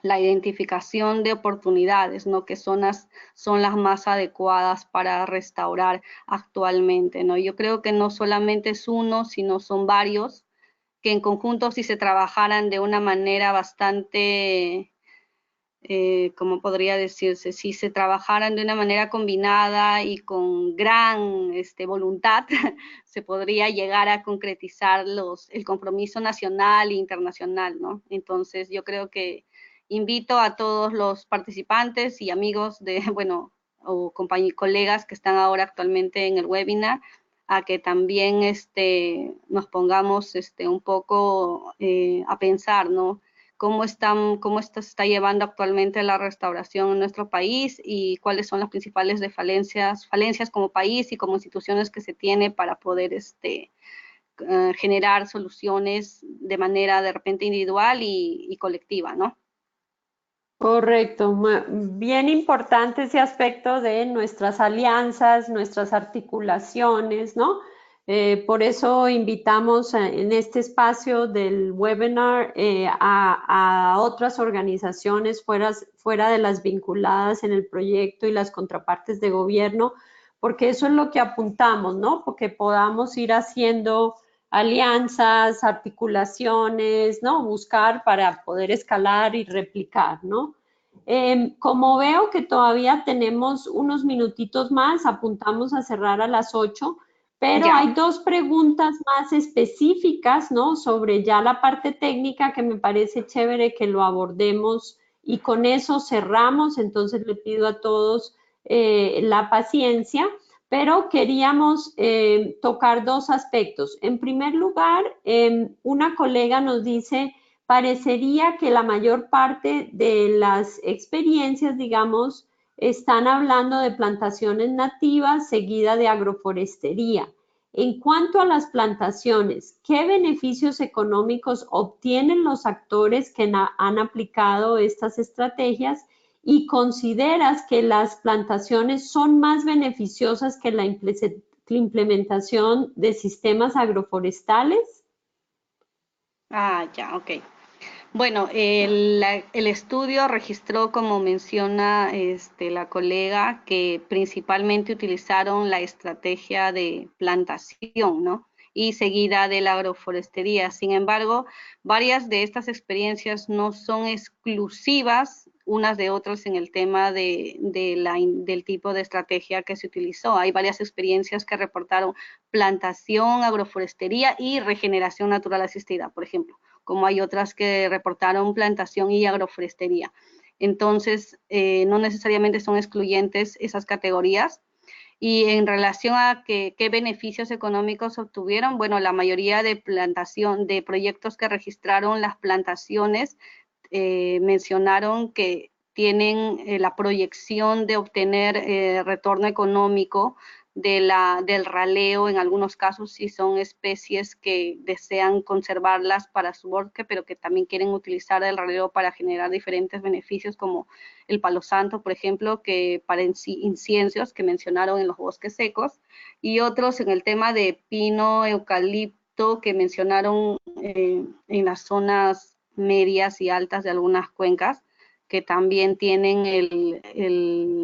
la identificación de oportunidades, ¿no? Que son las más adecuadas para restaurar actualmente, ¿no? Yo creo que no solamente es uno, sino son varios, que en conjunto si se trabajaran de una manera bastante, ¿cómo podría decirse? Si se trabajaran de una manera combinada y con gran voluntad, se podría llegar a concretizar el compromiso nacional e internacional, ¿no? Entonces yo creo que invito a todos los participantes y amigos de, bueno, o colegas que están ahora actualmente en el webinar, a que también nos pongamos un poco a pensar, ¿no? Cómo se está llevando actualmente la restauración en nuestro país y cuáles son las principales falencias como país y como instituciones que se tiene para poder generar soluciones de manera de repente individual y colectiva, ¿no? Correcto, bien importante ese aspecto de nuestras alianzas, nuestras articulaciones, ¿no? Por eso invitamos en este espacio del webinar a otras organizaciones fuera de las vinculadas en el proyecto y las contrapartes de gobierno, porque eso es lo que apuntamos, ¿no? Porque podamos ir haciendo alianzas, articulaciones, ¿no? Buscar para poder escalar y replicar, ¿no? Como veo que todavía tenemos unos minutitos más, apuntamos a cerrar a las 8, pero Ya. hay dos preguntas más específicas, ¿no? Sobre ya la parte técnica que me parece chévere que lo abordemos y con eso cerramos, entonces le pido a todos la paciencia. Pero queríamos tocar dos aspectos. En primer lugar, una colega nos dice, parecería que la mayor parte de las experiencias, digamos, están hablando de plantaciones nativas seguida de agroforestería. En cuanto a las plantaciones, ¿qué beneficios económicos obtienen los actores que han aplicado estas estrategias? ¿Y consideras que las plantaciones son más beneficiosas que la implementación de sistemas agroforestales? Ya, ok. Bueno, el estudio registró, como menciona la colega, que principalmente utilizaron la estrategia de plantación, ¿no? Y seguida de la agroforestería. Sin embargo, varias de estas experiencias no son exclusivas unas de otras en el tema del tipo de estrategia que se utilizó. Hay varias experiencias que reportaron plantación, agroforestería y regeneración natural asistida, por ejemplo, como hay otras que reportaron plantación y agroforestería. Entonces, no necesariamente son excluyentes esas categorías. Y en relación a qué beneficios económicos obtuvieron, bueno, la mayoría de proyectos que registraron las plantaciones mencionaron que tienen la proyección de obtener retorno económico del raleo, en algunos casos si son especies que desean conservarlas para su bosque, pero que también quieren utilizar el raleo para generar diferentes beneficios, como el palo santo, por ejemplo, que para inciensos que mencionaron en los bosques secos, y otros en el tema de pino, eucalipto, que mencionaron en las zonas medias y altas de algunas cuencas, que también tienen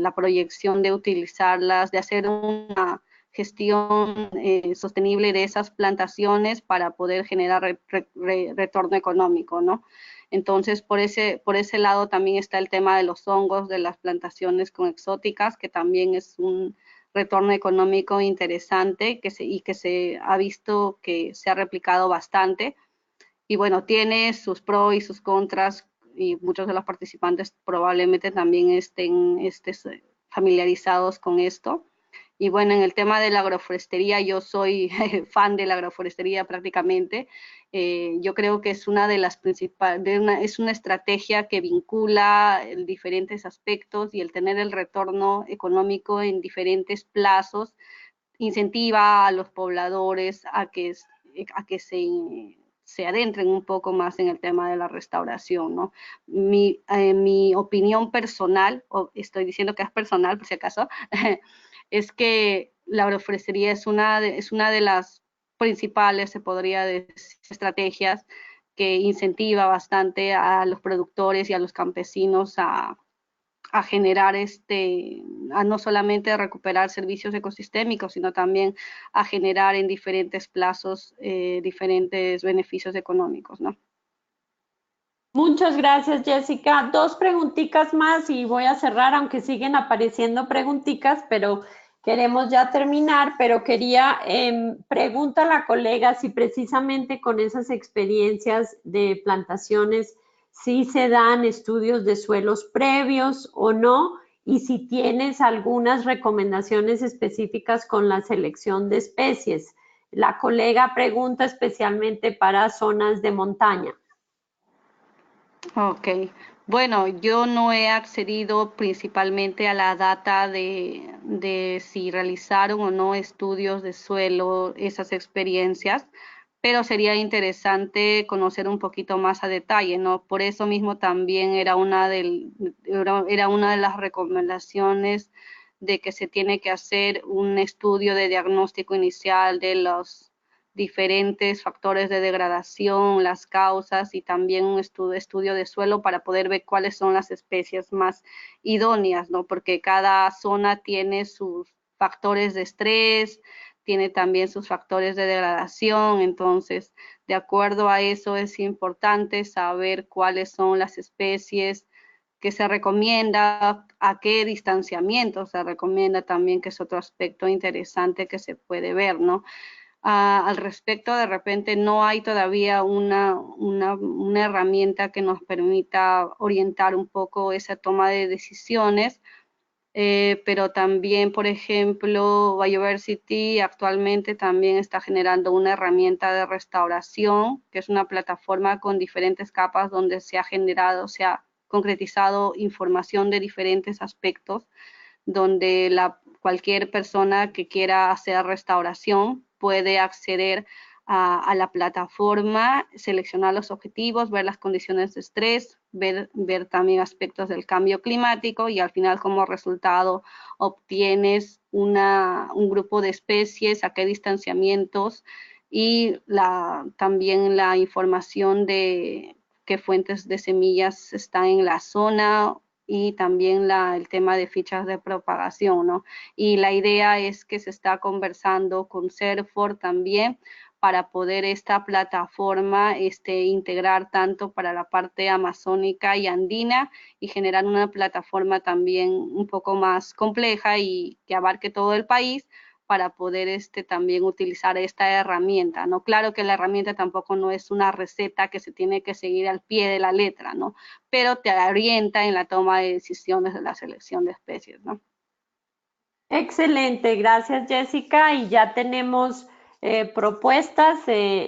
la proyección de utilizarlas, de hacer una gestión sostenible de esas plantaciones para poder generar retorno económico, ¿no? Entonces, por ese lado también está el tema de los hongos, de las plantaciones con exóticas, que también es un retorno económico interesante y que se ha visto que se ha replicado bastante. Y bueno, tiene sus pros y sus contras, y muchos de los participantes probablemente también estén familiarizados con esto. Y bueno, en el tema de la agroforestería, yo soy fan de la agroforestería prácticamente. Yo creo que es una de las principales, es una estrategia que vincula diferentes aspectos, y el tener el retorno económico en diferentes plazos incentiva a los pobladores a que se adentren un poco más en el tema de la restauración, ¿no? Mi opinión personal, o estoy diciendo que es personal por si acaso, es que la agroforestería es una de las principales, se podría decir, estrategias que incentiva bastante a los productores y a los campesinos a generar a no solamente recuperar servicios ecosistémicos, sino también a generar en diferentes plazos diferentes beneficios económicos, ¿no? Muchas gracias, Jessica. Dos preguntitas más y voy a cerrar, aunque siguen apareciendo preguntitas, pero queremos ya terminar. Pero quería pregunta a la colega si precisamente con esas experiencias de plantaciones si se dan estudios de suelos previos o no, y si tienes algunas recomendaciones específicas con la selección de especies. La colega pregunta especialmente para zonas de montaña. Ok, bueno, yo no he accedido principalmente a la data de si realizaron o no estudios de suelo, esas experiencias, pero sería interesante conocer un poquito más a detalle, ¿no? Por eso mismo también era era una de las recomendaciones de que se tiene que hacer un estudio de diagnóstico inicial de los diferentes factores de degradación, las causas, y también un estudio de suelo para poder ver cuáles son las especies más idóneas, ¿no? Porque cada zona tiene sus factores de estrés, tiene también sus factores de degradación. Entonces, de acuerdo a eso es importante saber cuáles son las especies que se recomienda, a qué distanciamiento se recomienda también, que es otro aspecto interesante que se puede ver, ¿no? Al respecto, de repente no hay todavía una herramienta que nos permita orientar un poco esa toma de decisiones, pero también, por ejemplo, Biodiversity actualmente también está generando una herramienta de restauración, que es una plataforma con diferentes capas donde se ha concretizado información de diferentes aspectos, donde cualquier persona que quiera hacer restauración puede acceder a la plataforma, seleccionar los objetivos, ver las condiciones de estrés, ver también aspectos del cambio climático y al final como resultado obtienes un grupo de especies, a qué distanciamientos y también la información de qué fuentes de semillas están en la zona y también el tema de fichas de propagación, ¿no? Y la idea es que se está conversando con CERFOR también para poder esta plataforma integrar tanto para la parte amazónica y andina y generar una plataforma también un poco más compleja y que abarque todo el país para poder también utilizar esta herramienta, ¿no? Claro que la herramienta tampoco no es una receta que se tiene que seguir al pie de la letra, ¿no? Pero te orienta en la toma de decisiones de la selección de especies, ¿no? Excelente, gracias Jessica. Y ya tenemos propuestas.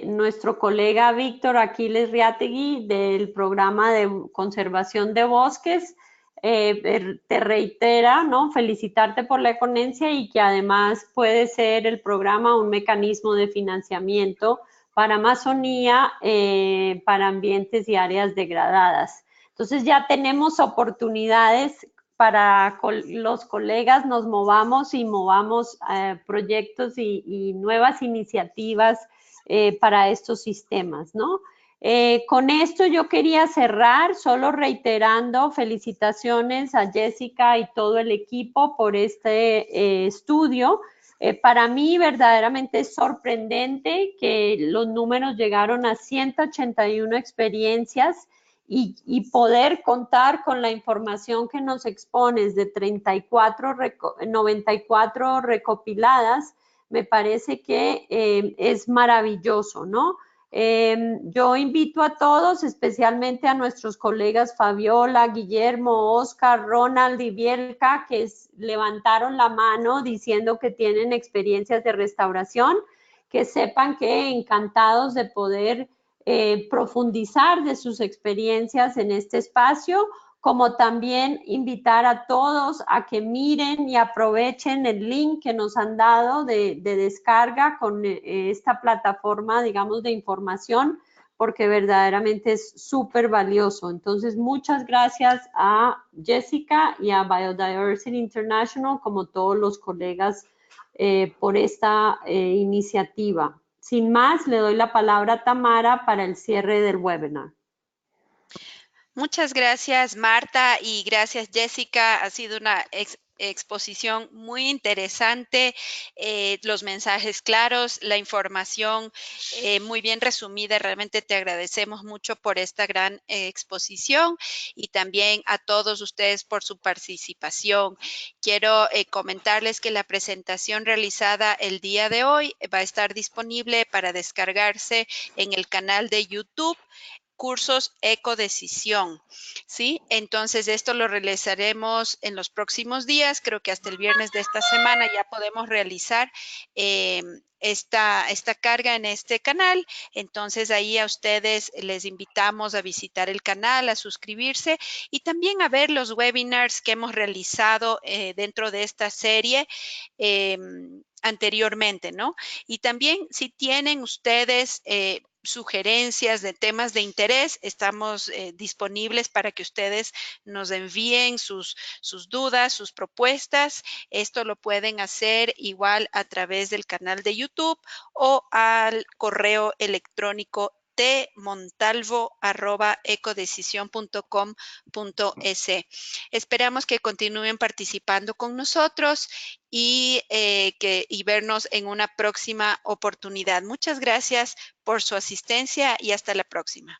Nuestro colega Víctor Aquiles Riategui del programa de conservación de bosques te reitera, ¿no? Felicitarte por la ponencia y que además puede ser el programa un mecanismo de financiamiento para Amazonía, para ambientes y áreas degradadas. Entonces ya tenemos oportunidades para los colegas nos movamos y movamos proyectos y nuevas iniciativas para estos sistemas, ¿no? Con esto yo quería cerrar, solo reiterando felicitaciones a Jessica y todo el equipo por este estudio. Para mí verdaderamente es sorprendente que los números llegaron a 181 experiencias y poder contar con la información que nos expones de 94 recopiladas, me parece que es maravilloso, ¿no? Yo invito a todos, especialmente a nuestros colegas Fabiola, Guillermo, Oscar, Ronald y Bielka, que levantaron la mano diciendo que tienen experiencias de restauración, que sepan que encantados de poder profundizar de sus experiencias en este espacio, como también invitar a todos a que miren y aprovechen el link que nos han dado de descarga con esta plataforma, digamos, de información, porque verdaderamente es súper valioso. Entonces, muchas gracias a Jessica y a Biodiversity International, como todos los colegas, por esta iniciativa. Sin más, le doy la palabra a Tamara para el cierre del webinar. Muchas gracias, Marta, y gracias, Jessica. Ha sido una exposición muy interesante, los mensajes claros, la información muy bien resumida. Realmente te agradecemos mucho por esta gran exposición y también a todos ustedes por su participación. Quiero comentarles que la presentación realizada el día de hoy va a estar disponible para descargarse en el canal de YouTube. Cursos Ecodecisión, ¿sí? Entonces, esto lo realizaremos en los próximos días. Creo que hasta el viernes de esta semana ya podemos realizar esta carga en este canal. Entonces, ahí a ustedes les invitamos a visitar el canal, a suscribirse y también a ver los webinars que hemos realizado dentro de esta serie anteriormente, ¿no? Y también si tienen ustedes sugerencias de temas de interés, estamos disponibles para que ustedes nos envíen sus dudas, sus propuestas. Esto lo pueden hacer igual a través del canal de YouTube o al correo electrónico tmontalvo@ecodecisión.com.es. Esperamos que continúen participando con nosotros y vernos en una próxima oportunidad. Muchas gracias por su asistencia y hasta la próxima.